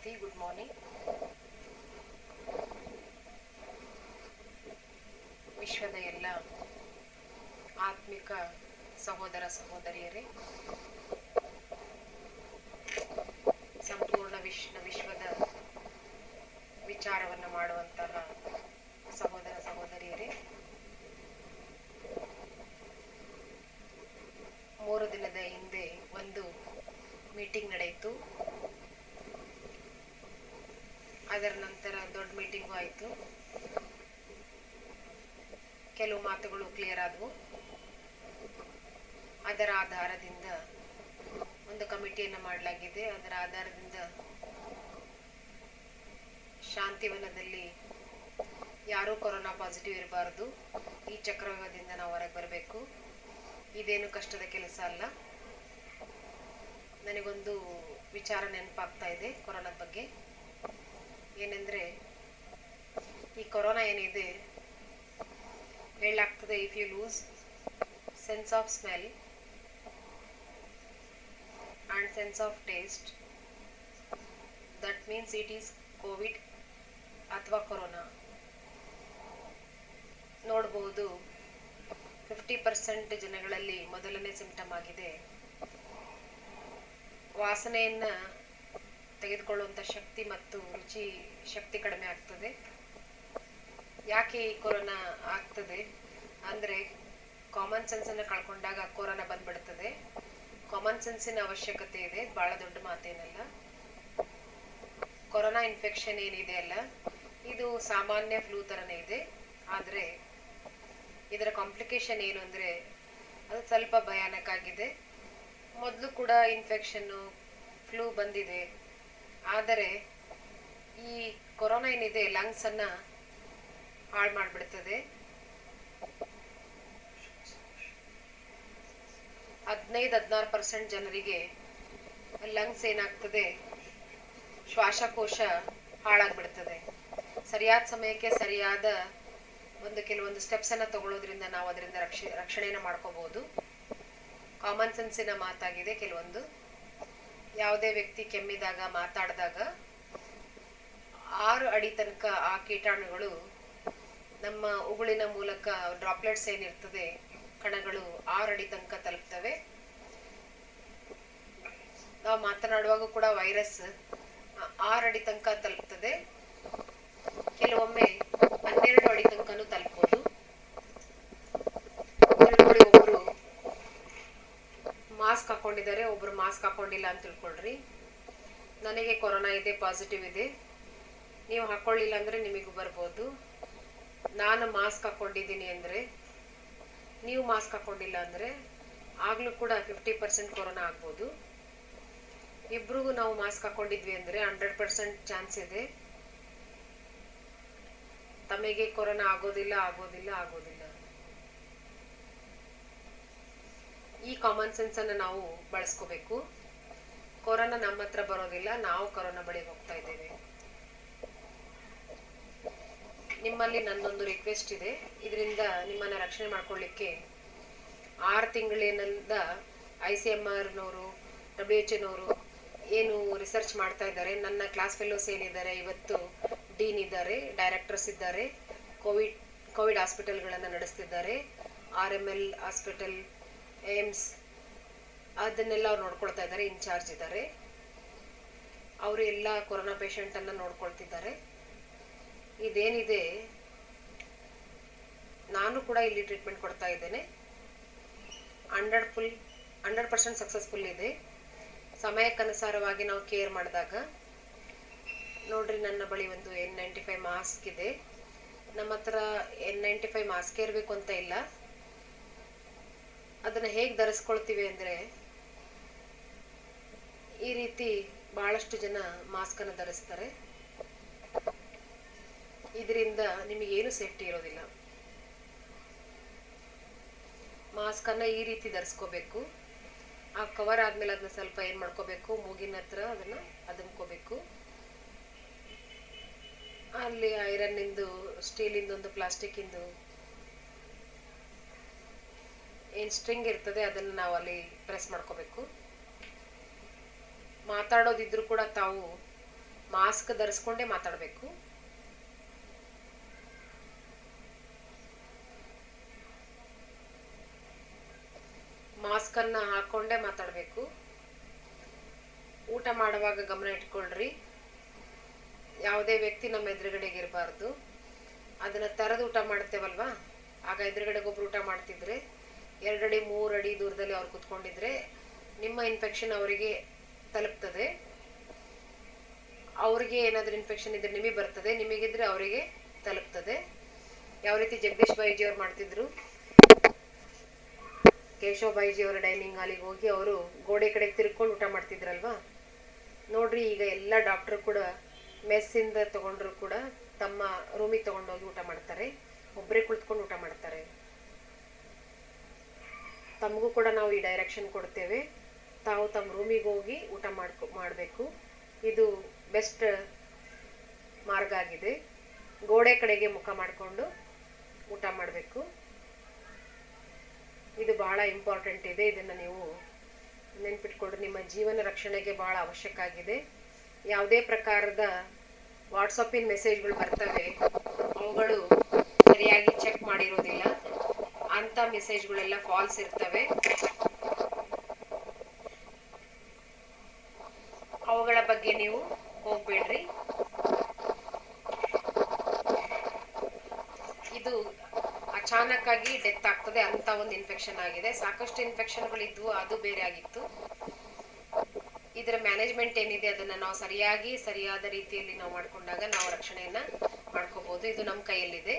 ಶಾಂತಿ. Good morning. ವಿಶ್ವದ ಎಲ್ಲ ಆತ್ಮಿಕ ಸಹೋದರ ಸಹೋದರಿಯರೇ, ಸಂಪೂರ್ಣ ವಿಶ್ವದ ವಿಚಾರವನ್ನು ಮಾಡುವಂತಹ ಸಹೋದರ ಸಹೋದರಿಯರೇ, 3 ದಿನದ ಹಿಂದೆ ಒಂದು ಮೀಟಿಂಗ್ ನಡೆಯಿತು. ಅದರ ನಂತರ ದೊಡ್ಡ ಮೀಟಿಂಗು ಆಯಿತು. ಕೆಲವು ಮಾತುಗಳು ಕ್ಲಿಯರ್ ಆದವು. ಅದರ ಆಧಾರದಿಂದ ಒಂದು ಕಮಿಟಿಯನ್ನು ಮಾಡಲಾಗಿದೆ. ಅದರ ಆಧಾರದಿಂದ ಶಾಂತಿವನದಲ್ಲಿ ಯಾರೂ ಕೊರೋನಾ ಪಾಸಿಟಿವ್ ಇರಬಾರ್ದು. ಈ ಚಕ್ರವ್ಯೂಹದಿಂದ ನಾವು ಹೊರಗೆ ಬರಬೇಕು. ಇದೇನು ಕಷ್ಟದ ಕೆಲಸ ಅಲ್ಲ. ನನಗೊಂದು ವಿಚಾರ ನೆನಪಾಗ್ತಾ ಇದೆ ಕೊರೋನಾದ ಬಗ್ಗೆ. ಏನೆಂದರೆ, ಈ ಕೊರೋನಾ ಏನಿದೆ ಹೇಳಲಾಗ್ತದೆ, if you lose sense of smell and sense of taste, that means it is covid ಅಥವಾ ಕೊರೋನಾ. ನೋಡ್ಬೋದು, 50% ಜನಗಳಲ್ಲಿ ಮೊದಲನೇ ಸಿಂಪ್ಟಮ್ ಆಗಿದೆ. ವಾಸನೆಯನ್ನು ತೆಗೆದುಕೊಳ್ಳುವಂಥ ಶಕ್ತಿ ಮತ್ತು ರುಚಿ ಶಕ್ತಿ ಕಡಿಮೆ ಆಗ್ತದೆ. ಯಾಕೆ ಈ ಕೊರೋನಾ ಆಗ್ತದೆ ಅಂದರೆ, ಕಾಮನ್ ಸೆನ್ಸನ್ನು ಕಳ್ಕೊಂಡಾಗ ಕೊರೋನಾ ಬಂದ್ಬಿಡ್ತದೆ. ಕಾಮನ್ ಸೆನ್ಸಿನ ಅವಶ್ಯಕತೆ ಇದೆ, ಭಾಳ ದೊಡ್ಡ ಮಾತೇನಲ್ಲ. ಕೊರೋನಾ ಇನ್ಫೆಕ್ಷನ್ ಏನಿದೆ ಅಲ್ಲ, ಇದು ಸಾಮಾನ್ಯ ಫ್ಲೂ ಥರನೇ ಇದೆ. ಆದರೆ ಇದರ ಕಾಂಪ್ಲಿಕೇಶನ್ ಏನು ಅಂದರೆ, ಅದು ಸ್ವಲ್ಪ ಭಯಾನಕ ಆಗಿದೆ. ಮೊದಲು ಕೂಡ ಇನ್ಫೆಕ್ಷನ್ನು ಫ್ಲೂ ಬಂದಿದೆ. ಆದರೆ ಈ ಕೊರೋನಾ ಏನಿದೆ ಲಂಗ್ಸನ್ನು ಹಾಳು ಮಾಡಿಬಿಡ್ತದೆ. 15-16% ಜನರಿಗೆ ಲಂಗ್ಸ್ ಏನಾಗ್ತದೆ, ಶ್ವಾಸಕೋಶ ಹಾಳಾಗ್ಬಿಡ್ತದೆ. ಸರಿಯಾದ ಸಮಯಕ್ಕೆ ಸರಿಯಾದ ಕೆಲವೊಂದು ಸ್ಟೆಪ್ಸನ್ನು ತಗೊಳ್ಳೋದ್ರಿಂದ ನಾವು ಅದರಿಂದ ರಕ್ಷಣೆಯನ್ನು ಮಾಡ್ಕೋಬೋದು. ಕಾಮನ್ ಸೆನ್ಸಿನ ಮಾತಾಗಿದೆ. ಕೆಲವೊಂದು ಯಾವುದೇ ವ್ಯಕ್ತಿ ಕೆಮ್ಮಿದಾಗ, ಮಾತಾಡಿದಾಗ 6 ಅಡಿ ತನಕ ಆ ಕೀಟಾಣುಗಳು ನಮ್ಮ ಉಗುಳಿನ ಮೂಲಕ, ಡ್ರಾಪ್ಲೆಟ್ಸ್ ಏನಿರ್ತದೆ, ಕಣಗಳು 6 ಅಡಿ ತನಕ ತಲುಪ್ತವೆ. ನಾವು ಮಾತನಾಡುವಾಗ ಕೂಡ ವೈರಸ್ 6 ಅಡಿ ತನಕ ತಲುಪ್ತದೆ. ಕೆಲವೊಮ್ಮೆ 12 ಅಡಿ ತನಕನೂ ತಲುಪಬಹುದು. ಒಬ್ಬರು ಮಾಸ್ಕ್ ಹಾಕೊಂಡಿದ್ದಾರೆ, ಒಬ್ರು ಮಾಸ್ಕ್ ಹಾಕೊಂಡಿಲ್ಲ ಅಂತ ತಿಳ್ಕೊಳ್ರಿ. ನನಗೆ ಕೊರೋನಾ ಇದೆ, ಪಾಸಿಟಿವ್ ಇದೆ, ನೀವು ಹಾಕೊಳ್ಳಿಲ್ಲ ಅಂದರೆ ನಿಮಗೂ ಬರ್ಬೋದು. ನಾನು ಮಾಸ್ಕ್ ಹಾಕೊಂಡಿದ್ದೀನಿ ಅಂದರೆ, ನೀವು ಮಾಸ್ಕ್ ಹಾಕೊಂಡಿಲ್ಲ ಅಂದರೆ ಆಗಲೂ ಕೂಡ 50% ಕೊರೋನಾ ಆಗ್ಬೋದು. ಇಬ್ರಿಗೂ ನಾವು ಮಾಸ್ಕ್ ಹಾಕೊಂಡಿದ್ವಿ ಅಂದರೆ 100% ಚಾನ್ಸ್ ಇದೆ ತಮಗೆ ಕೊರೋನಾ ಆಗೋದಿಲ್ಲ. ಈ ಕಾಮನ್ ಸೆನ್ಸನ್ನು ನಾವು ಬಳಸ್ಕೋಬೇಕು. ಕೊರೋನಾ ನಮ್ಮ ಹತ್ರ ಬರೋದಿಲ್ಲ, ನಾವು ಕೊರೋನಾ ಬಳಿ ಹೋಗ್ತಾ ಇದ್ದೇವೆ. ನಿಮ್ಮಲ್ಲಿ ನನ್ನೊಂದು ರಿಕ್ವೆಸ್ಟ್ ಇದೆ. ಇದರಿಂದ ನಿಮ್ಮನ್ನು ರಕ್ಷಣೆ ಮಾಡ್ಕೊಳ್ಳಿಕ್ಕೆ 6 ತಿಂಗಳಿನಿಂದ ICMRನವರು, WHO ಏನು ರಿಸರ್ಚ್ ಮಾಡ್ತಾ ಇದ್ದಾರೆ. ನನ್ನ ಕ್ಲಾಸ್ ಫೆಲೋಸ್ ಏನಿದ್ದಾರೆ, ಇವತ್ತು ಡೀನ್ ಇದ್ದಾರೆ, ಡೈರೆಕ್ಟರ್ಸ್ ಇದ್ದಾರೆ, ಕೋವಿಡ್ ಹಾಸ್ಪಿಟಲ್ಗಳನ್ನು ನಡೆಸ್ತಿದ್ದಾರೆ. RML ಹಾಸ್ಪಿಟಲ್, ಏಮ್ಸ್, ಅದನ್ನೆಲ್ಲ ಅವ್ರು ನೋಡ್ಕೊಳ್ತಾ ಇದ್ದಾರೆ, ಇನ್ಚಾರ್ಜ್ ಇದ್ದಾರೆ. ಅವರು ಎಲ್ಲ ಕೊರೋನಾ ಪೇಷಂಟನ್ನು ನೋಡ್ಕೊಳ್ತಿದ್ದಾರೆ. ಇದೇನಿದೆ, ನಾನು ಕೂಡ ಇಲ್ಲಿ ಟ್ರೀಟ್ಮೆಂಟ್ ಕೊಡ್ತಾ ಇದ್ದೇನೆ. 100% ಸಕ್ಸಸ್ಫುಲ್ ಇದೆ. ಸಮಯಕ್ಕನುಸಾರವಾಗಿ ನಾವು ಕೇರ್ ಮಾಡಿದಾಗ. ನೋಡ್ರಿ, ನನ್ನ ಬಳಿ ಒಂದು N95 ಮಾಸ್ಕ್ ಇದೆ. ನಮ್ಮ ಹತ್ರ N95 ಮಾಸ್ಕ್ ಇರಬೇಕು ಅಂತ ಇಲ್ಲ. ಅದನ್ನು ಹೇಗೆ ಧರಿಸ್ಕೊಳ್ತೀವಿ ಅಂದರೆ, ಈ ರೀತಿ ಭಾಳಷ್ಟು ಜನ ಮಾಸ್ಕನ್ನು ಧರಿಸ್ತಾರೆ. ಇದರಿಂದ ನಿಮಗೇನು ಸೇಫ್ಟಿ ಇರೋದಿಲ್ಲ. ಮಾಸ್ಕನ್ನು ಈ ರೀತಿ ಧರಿಸ್ಕೋಬೇಕು. ಆ ಕವರ್ ಆದಮೇಲೆ ಅದನ್ನ ಸ್ವಲ್ಪ ಏನು ಮಾಡ್ಕೋಬೇಕು, ಮೂಗಿನ ಹತ್ರ ಅದನ್ನು ಅದುಮ್ಕೋಬೇಕು. ಅಲ್ಲಿ ಐರನ್ನಿಂದು, ಸ್ಟೀಲಿಂದೊಂದು, ಪ್ಲಾಸ್ಟಿಕ್ಕಿಂದು ಏನು ಸ್ಟ್ರಿಂಗ್ ಇರ್ತದೆ, ಅದನ್ನು ನಾವು ಅಲ್ಲಿ ಪ್ರೆಸ್ ಮಾಡ್ಕೋಬೇಕು. ಮಾತಾಡೋದಿದ್ರೂ ಕೂಡ ತಾವು ಮಾಸ್ಕ್ ಧರಿಸ್ಕೊಂಡೇ ಮಾತಾಡಬೇಕು. ಮಾಸ್ಕನ್ನು ಹಾಕ್ಕೊಂಡೇ ಮಾತಾಡಬೇಕು. ಊಟ ಮಾಡುವಾಗ ಗಮನ ಇಟ್ಕೊಳ್ರಿ, ಯಾವುದೇ ವ್ಯಕ್ತಿ ನಮ್ಮ ಎದುರುಗಡೆಗೆ ಇರಬಾರ್ದು. ಅದನ್ನು ತೆರೆದು ಊಟ ಮಾಡ್ತೇವಲ್ವಾ, ಆಗ ಎದುರುಗಡೆಗೆ ಒಬ್ರು ಊಟ ಮಾಡ್ತಿದ್ರೆ 2 ಅಡಿ 3 ಅಡಿ ದೂರದಲ್ಲಿ ಅವ್ರು ಕುತ್ಕೊಂಡಿದ್ರೆ ನಿಮ್ಮ ಇನ್ಫೆಕ್ಷನ್ ಅವರಿಗೆ ತಲುಪ್ತದೆ. ಅವ್ರಿಗೆ ಏನಾದರೂ ಇನ್ಫೆಕ್ಷನ್ ಇದ್ರೆ ನಿಮಗೆ ಬರ್ತದೆ, ನಿಮಗಿದ್ರೆ ಅವರಿಗೆ ತಲುಪ್ತದೆ. ಯಾವ ರೀತಿ ಜಗದೀಶ್ ಬಾಯಿಜಿ ಅವ್ರು ಮಾಡ್ತಿದ್ರು, ಕೇಶವ್ ಬಾಯಿಜಿ ಅವರ ಡೈನಿಂಗ್ ಹಾಲಿಗೆ ಹೋಗಿ ಅವರು ಗೋಡೆ ಕಡೆಗೆ ತಿರ್ಕೊಂಡು ಊಟ ಮಾಡ್ತಿದ್ರಲ್ವಾ. ನೋಡ್ರಿ, ಈಗ ಎಲ್ಲ ಡಾಕ್ಟರ್ ಕೂಡ ಮೆಸ್ಸಿಂದ ತಗೊಂಡ್ರು ಕೂಡ ತಮ್ಮ ರೂಮಿಗೆ ತಗೊಂಡೋಗಿ ಊಟ ಮಾಡ್ತಾರೆ, ಒಬ್ಬರೇ ಕುಳಿತುಕೊಂಡು ಊಟ ಮಾಡ್ತಾರೆ. ತಮಗೂ ಕೂಡ ನಾವು ಈ ಡೈರೆಕ್ಷನ್ ಕೊಡ್ತೇವೆ, ತಾವು ತಮ್ಮ ರೂಮಿಗೆ ಹೋಗಿ ಊಟ ಮಾಡಬೇಕು. ಇದು ಬೆಸ್ಟ್ ಮಾರ್ಗ ಆಗಿದೆ. ಗೋಡೆ ಕಡೆಗೆ ಮುಖ ಮಾಡಿಕೊಂಡು ಊಟ ಮಾಡಬೇಕು. ಇದು ಬಹಳ ಇಂಪಾರ್ಟೆಂಟ್ ಇದೆ. ಇದನ್ನು ನೀವು ನೆನ್ಪಿಟ್ಕೊಳ್ರಿ, ನಿಮ್ಮ ಜೀವನ ರಕ್ಷಣೆಗೆ ಬಹಳ ಅವಶ್ಯಕ ಆಗಿದೆ. ಯಾವುದೇ ಪ್ರಕಾರದ ವಾಟ್ಸಪ್ಪಿನ ಮೆಸೇಜ್ಗಳು ಬರ್ತವೆ, ಅವುಗಳು ಸರಿಯಾಗಿ ಚೆಕ್ ಮಾಡಿರೋದಿಲ್ಲ. ಅಂಥ ಮೆಸೇಜ್ಗಳೆಲ್ಲ ಫಾಲ್ಸ್ ಇರ್ತವೆ. ಅವುಗಳ ಬಗ್ಗೆ ನೀವು ಹೋಗ್ಬೇಡ್ರಿ. ಇದು ಅಚಾನಕ್ಕಾಗಿ ಡೆತ್ ಆಗ್ತದೆ ಅಂತ ಒಂದು ಇನ್ಫೆಕ್ಷನ್ ಆಗಿದೆ. ಸಾಕಷ್ಟು ಇನ್ಫೆಕ್ಷನ್ಗಳಿದ್ವು, ಅದು ಬೇರೆ ಆಗಿತ್ತು. ಇದರ ಮ್ಯಾನೇಜ್ಮೆಂಟ್ ಏನಿದೆ ಅದನ್ನು ನಾವು ಸರಿಯಾದ ರೀತಿಯಲ್ಲಿ ನಾವು ಮಾಡಿಕೊಂಡಾಗ ನಾವು ರಕ್ಷಣೆಯನ್ನ ಮಾಡ್ಕೋಬಹುದು. ಇದು ನಮ್ಮ ಕೈಯಲ್ಲಿದೆ.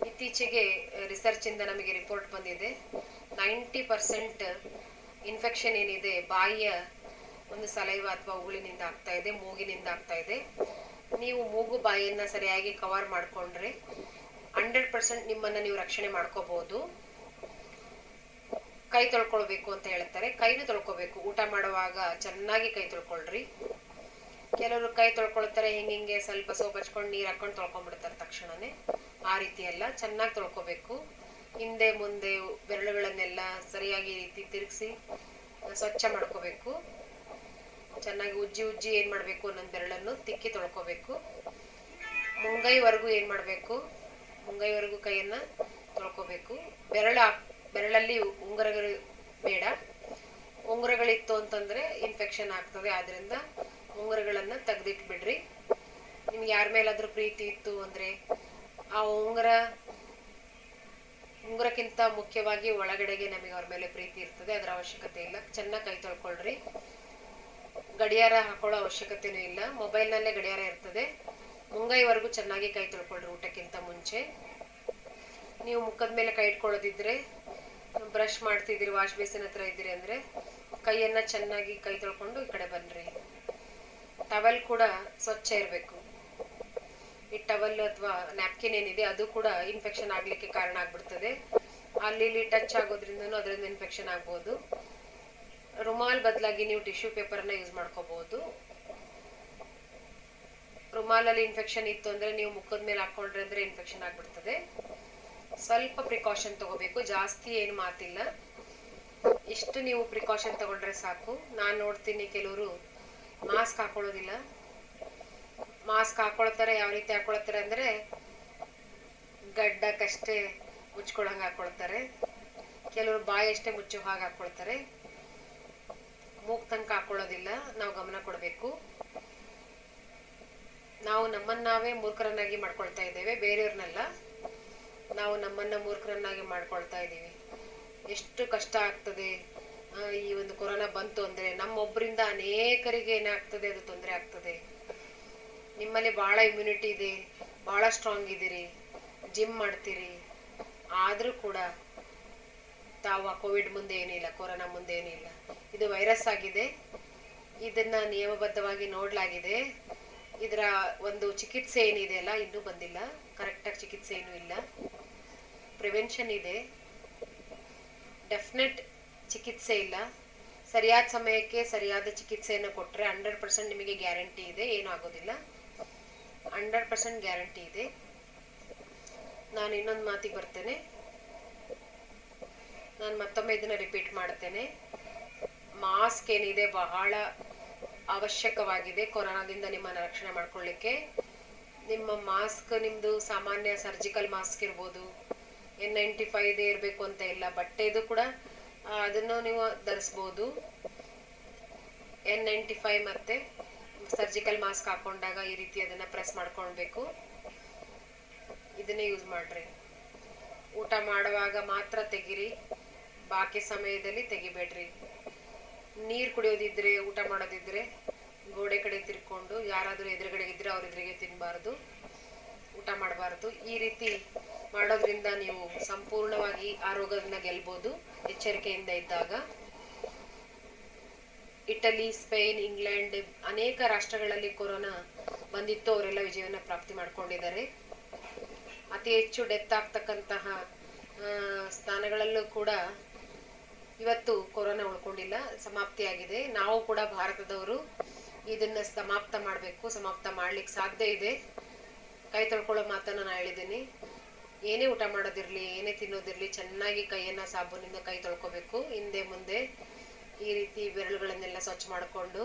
ಇತ್ತೀಚೆಗೆ ರಿಸರ್ಚ್ ಇಂದ ನಮಗೆ ರಿಪೋರ್ಟ್ ಬಂದಿದೆ, 90% ಇನ್ಫೆಕ್ಷನ್ ಏನಿದೆ ಬಾಯಿಯ ಒಂದು ಸಲೈವ ಅಥವಾ ಉಗುಳಿನಿಂದ ಆಗ್ತಾ ಇದೆ, ಮೂಗಿನಿಂದ ಆಗ್ತಾ ಇದೆ. ನೀವು ಮೂಗು ಬಾಯಿಯನ್ನ ಸರಿಯಾಗಿ ಕವರ್ ಮಾಡಿಕೊಂಡ್ರೆ 100% ನಿಮ್ಮನ್ನ ನೀವು ರಕ್ಷಣೆ ಮಾಡ್ಕೋಬಹುದು. ಕೈ ತೊಳ್ಕೊಳ್ಬೇಕು ಅಂತ ಹೇಳ್ತಾರೆ, ಕೈನೂ ತೊಳ್ಕೊಬೇಕು. ಊಟ ಮಾಡುವಾಗ ಚೆನ್ನಾಗಿ ಕೈ ತೊಳ್ಕೊಳ್ರಿ. ಕೆಲವರು ಕೈ ತೊಳ್ಕೊಳ್ತಾರೆ, ಹಿಂಗೆ ಸ್ವಲ್ಪ ಸೋಪ್ ಹಚ್ಕೊಂಡು ನೀರು ಹಾಕೊಂಡು ತೊಳ್ಕೊಂಡ್ಬಿಡ್ತಾರೆ ತಕ್ಷಣನೇ. ಆ ರೀತಿ ಅಲ್ಲ, ಚೆನ್ನಾಗಿ ತೊಳ್ಕೊಬೇಕು. ಹಿಂದೆ ಮುಂದೆ ಬೆರಳುಗಳನ್ನೆಲ್ಲ ಸರಿಯಾಗಿ ರೀತಿ ತಿರುಗಿಸಿ ಸ್ವಚ್ಛ ಮಾಡ್ಕೋಬೇಕು. ಚೆನ್ನಾಗಿ ಉಜ್ಜಿ ಏನ್ ಮಾಡಬೇಕು, ಒಂದೊಂದು ಬೆರಳನ್ನು ತಿಕ್ಕಿ ತೊಳ್ಕೊಬೇಕು. ಮುಂಗೈವರೆಗೂ ಏನ್ ಮಾಡಬೇಕು, ಮುಂಗೈವರೆಗೂ ಕೈಯನ್ನ ತೊಳ್ಕೊಬೇಕು. ಬೆರಳಲ್ಲಿ ಉಂಗುರಗಳು ಬೇಡ. ಉಂಗುರಗಳಿತ್ತು ಅಂತಂದ್ರೆ ಇನ್ಫೆಕ್ಷನ್ ಆಗ್ತದೆ. ಆದ್ರಿಂದ ಉಂಗುರಗಳನ್ನ ತೆಗೆದಿಟ್ಬಿಡ್ರಿ. ನಿಮ್ಗೆ ಯಾರ ಮೇಲಾದ್ರೂ ಪ್ರೀತಿ ಇತ್ತು ಅಂದ್ರೆ ಆ ಉಂಗುರಕ್ಕಿಂತ ಮುಖ್ಯವಾಗಿ ಒಳಗಡೆಗೆ ನಮಗೆ ಅವ್ರ ಮೇಲೆ ಪ್ರೀತಿ ಇರ್ತದೆ, ಅದರ ಅವಶ್ಯಕತೆ ಇಲ್ಲ. ಚೆನ್ನಾಗಿ ಕೈ ತೊಳ್ಕೊಳ್ರಿ. ಗಡಿಯಾರ ಹಾಕೊಳ್ಳೋ ಅವಶ್ಯಕತೆನೂ ಇಲ್ಲ, ಮೊಬೈಲ್ನಲ್ಲೇ ಗಡಿಯಾರ ಇರ್ತದೆ. ಮುಂಗೈವರೆಗೂ ಚೆನ್ನಾಗಿ ಕೈ ತೊಳ್ಕೊಳ್ರಿ ಊಟಕ್ಕಿಂತ ಮುಂಚೆ. ನೀವು ಮುಖದ ಮೇಲೆ ಕೈ ಇಟ್ಕೊಳ್ಳೋದಿದ್ರೆ, ಬ್ರಷ್ ಮಾಡ್ತಿದ್ದೀರಿ, ವಾಶ್ ಬೇಸಿನ್ ಹತ್ರ ಇದ್ದೀರಿ ಅಂದ್ರೆ ಕೈಯನ್ನ ಚೆನ್ನಾಗಿ ಕೈ ತೊಳ್ಕೊಂಡು ಈ ಕಡೆ ಬನ್ರಿ. ಟವಲ್ ಕೂಡ ಸ್ವಚ್ಛ ಇರಬೇಕು. ಈ ಟವಲ್ ಅಥವಾ ನ್ಯಾಪ್ಕಿನ್ ಏನಿದೆ ಅದು ಕೂಡ ಇನ್ಫೆಕ್ಷನ್ ಆಗ್ಲಿಕ್ಕೆ ಕಾರಣ ಆಗ್ಬಿಡ್ತದೆ. ಅಲ್ಲಿ ಟಚ್ ಆಗೋದ್ರಿಂದನೂ ಅದರಿಂದ ಇನ್ಫೆಕ್ಷನ್ ಆಗ್ಬೋದು. ರುಮಾಲ್ ಬದಲಾಗಿ ನೀವು ಟಿಶ್ಯೂ ಪೇಪರ್ನ ಯೂಸ್ ಮಾಡ್ಕೋಬಹುದು. ರುಮಾಲಲ್ಲಿ ಇನ್ಫೆಕ್ಷನ್ ಇತ್ತು ಅಂದ್ರೆ ನೀವು ಮುಖದ ಮೇಲೆ ಹಾಕೊಂಡ್ರೆ ಅಂದ್ರೆ ಇನ್ಫೆಕ್ಷನ್ ಆಗ್ಬಿಡ್ತದೆ. ಸ್ವಲ್ಪ ಪ್ರಿಕಾಷನ್ ತಗೋಬೇಕು, ಜಾಸ್ತಿ ಏನು ಮಾತಿಲ್ಲ. ಇಷ್ಟು ನೀವು ಪ್ರಿಕಾಷನ್ ತಗೊಂಡ್ರೆ ಸಾಕು. ನಾನು ನೋಡ್ತೀನಿ ಕೆಲವರು ಮಾಸ್ಕ್ ಹಾಕೊಳ್ಳೋದಿಲ್ಲ. ಮಾಸ್ಕ್ ಹಾಕೊಳ್ತಾರೆ, ಯಾವ ರೀತಿ ಹಾಕೊಳ್ತಾರೆ ಅಂದ್ರೆ ಗಡ್ಡಕ್ಕಷ್ಟೇ ಮುಚ್ಕೊಳಂಗೆ ಹಾಕೊಳ್ತಾರೆ. ಕೆಲವರು ಬಾಯಿ ಅಷ್ಟೇ ಮುಚ್ಚೋ ಹಾಗೆ ಹಾಕೊಳ್ತಾರೆ, ಮೂಗ್ ತನಕ ಹಾಕೊಳ್ಳೋದಿಲ್ಲ. ನಾವು ಗಮನ ಕೊಡಬೇಕು. ನಾವು ನಮ್ಮನ್ನಾವೇ ಮೂರ್ಖರನ್ನಾಗಿ ಮಾಡ್ಕೊಳ್ತಾ ಇದ್ದೇವೆ, ಬೇರೆಯವ್ರನ್ನೆಲ್ಲ. ನಾವು ನಮ್ಮನ್ನ ಮೂರ್ಖರನ್ನಾಗಿ ಮಾಡ್ಕೊಳ್ತಾ ಇದ್ದೀವಿ. ಎಷ್ಟು ಕಷ್ಟ ಆಗ್ತದೆ ಈ ಒಂದು ಕೊರೋನಾ ಬಂತು ಅಂದ್ರೆ. ನಮ್ಮೊಬ್ಬರಿಂದ ಅನೇಕರಿಗೆ ಏನಾಗ್ತದೆ, ಅದು ತೊಂದರೆ ಆಗ್ತದೆ. ನಿಮ್ಮಲ್ಲಿ ಬಹಳ ಇಮ್ಯುನಿಟಿ ಇದೆ, ಬಹಳ ಸ್ಟ್ರಾಂಗ್ ಇದ್ದೀರಿ, ಜಿಮ್ ಮಾಡ್ತೀರಿ, ಆದ್ರೂ ಕೂಡ ತಾವು ಕೋವಿಡ್ ಮುಂದೆ ಏನಿಲ್ಲ, ಕೊರೋನಾ ಮುಂದೆ ಏನಿಲ್ಲ. ಇದು ವೈರಸ್ ಆಗಿದೆ, ಇದನ್ನ ನಿಯಮಬದ್ಧವಾಗಿ ನೋಡ್ಲಾಗಿದೆ. ಇದರ ಒಂದು ಚಿಕಿತ್ಸೆ ಏನಿದೆ ಅಲ್ಲ, ಇನ್ನೂ ಬಂದಿಲ್ಲ. ಕರೆಕ್ಟಾಗಿ ಚಿಕಿತ್ಸೆ ಏನೂ ಇಲ್ಲ. ಪ್ರಿವೆನ್ಷನ್ ಇದೆ, ಡೆಫಿನೆಟ್ ಚಿಕಿತ್ಸೆ ಇಲ್ಲ. ಸರಿಯಾದ ಸಮಯಕ್ಕೆ ಸರಿಯಾದ ಚಿಕಿತ್ಸೆಯನ್ನು ಕೊಟ್ಟರೆ 100% ನಿಮಗೆ ಗ್ಯಾರಂಟಿ ಇದೆ, ಏನೂ ಆಗೋದಿಲ್ಲ. 100% ಗ್ಯಾರಂಟಿ ಇದೆ. ನಾನು ಇನ್ನೊಂದು ಮಾತಿಗೆ ಬರ್ತೇನೆ. ನಾನು ಮತ್ತೊಮ್ಮೆ ಇದನ್ನ ರಿಪೀಟ್ ಮಾಡ್ತೇನೆ. ಮಾಸ್ಕ್ ಏನಿದೆ ಬಹಳ ಅವಶ್ಯಕವಾಗಿದೆ ಕೊರೋನಾದಿಂದ ನಿಮ್ಮನ್ನು ರಕ್ಷಣೆ ಮಾಡ್ಕೊಳ್ಳಿಕ್ಕೆ. ನಿಮ್ಮ ಮಾಸ್ಕ್ ನಿಮ್ಮದು ಸಾಮಾನ್ಯ ಸರ್ಜಿಕಲ್ ಮಾಸ್ಕ್ ಇರ್ಬೋದು, N95 ಇದೇ ಇರಬೇಕು ಅಂತ ಇಲ್ಲ, ಬಟ್ಟೆದು ಕೂಡ ಅದನ್ನು ನೀವು ಧರಿಸ್ಬೋದು. N95 ಮತ್ತು ಸರ್ಜಿಕಲ್ ಮಾಸ್ಕ್ ಹಾಕೊಂಡಾಗ ಈ ರೀತಿ ಅದನ್ನು ಪ್ರೆಸ್ ಮಾಡ್ಕೊಳ್ಬೇಕು. ಇದನ್ನೇ ಯೂಸ್ ಮಾಡ್ರಿ. ಊಟ ಮಾಡುವಾಗ ಮಾತ್ರ ತೆಗಿರಿ, ಬಾಕಿ ಸಮಯದಲ್ಲಿ ತೆಗಿಬೇಡ್ರಿ. ನೀರು ಕುಡಿಯೋದಿದ್ರೆ, ಊಟ ಮಾಡೋದಿದ್ರೆ ಗೋಡೆ ಕಡೆ ತಿರ್ಕೊಂಡು, ಯಾರಾದರೂ ಎದುರುಗಡೆ ಇದ್ರೆ ಅವ್ರ ಎದುರಿಗೆ ತಿನ್ನಬಾರ್ದು, ಊಟ ಮಾಡಬಾರ್ದು. ಈ ರೀತಿ ಮಾಡೋದ್ರಿಂದ ನೀವು ಸಂಪೂರ್ಣವಾಗಿ ಆ ರೋಗದಿಂದ ಗೆಲ್ಬೋದು ಎಚ್ಚರಿಕೆಯಿಂದ ಇದ್ದಾಗ. ಇಟಲಿ, ಸ್ಪೇನ್, ಇಂಗ್ಲೆಂಡ್ ಅನೇಕ ರಾಷ್ಟ್ರಗಳಲ್ಲಿ ಕೊರೋನಾ ಬಂದಿತ್ತು, ಅವರೆಲ್ಲ ವಿಜಯವನ್ನು ಪ್ರಾಪ್ತಿ ಮಾಡ್ಕೊಂಡಿದ್ದಾರೆ. ಅತಿ ಹೆಚ್ಚು ಡೆತ್ ಆಗ್ತಕ್ಕಂತಹ ಸ್ಥಾನಗಳಲ್ಲೂ ಕೂಡ ಇವತ್ತು ಕೊರೋನಾ ಉಳ್ಕೊಂಡಿಲ್ಲ, ಸಮಾಪ್ತಿಯಾಗಿದೆ. ನಾವು ಕೂಡ ಭಾರತದವರು ಇದನ್ನು ಸಮಾಪ್ತ ಮಾಡಬೇಕು, ಸಮಾಪ್ತ ಮಾಡ್ಲಿಕ್ಕೆ ಸಾಧ್ಯ ಇದೆ. ಕೈ ತೊಳ್ಕೊಳ್ಳೋ ಮಾತನ್ನು ನಾನು ಹೇಳಿದ್ದೀನಿ. ಏನೇ ಊಟ ಮಾಡೋದಿರಲಿ, ಏನೇ ತಿನ್ನೋದಿರಲಿ, ಚೆನ್ನಾಗಿ ಕೈಯನ್ನು ಸಾಬೂನಿಂದ ಕೈ ತೊಳ್ಕೊಬೇಕು. ಹಿಂದೆ ಮುಂದೆ ಈ ರೀತಿ ಬೆರಳುಗಳನ್ನೆಲ್ಲ ಸ್ವಚ್ಛ ಮಾಡಿಕೊಂಡು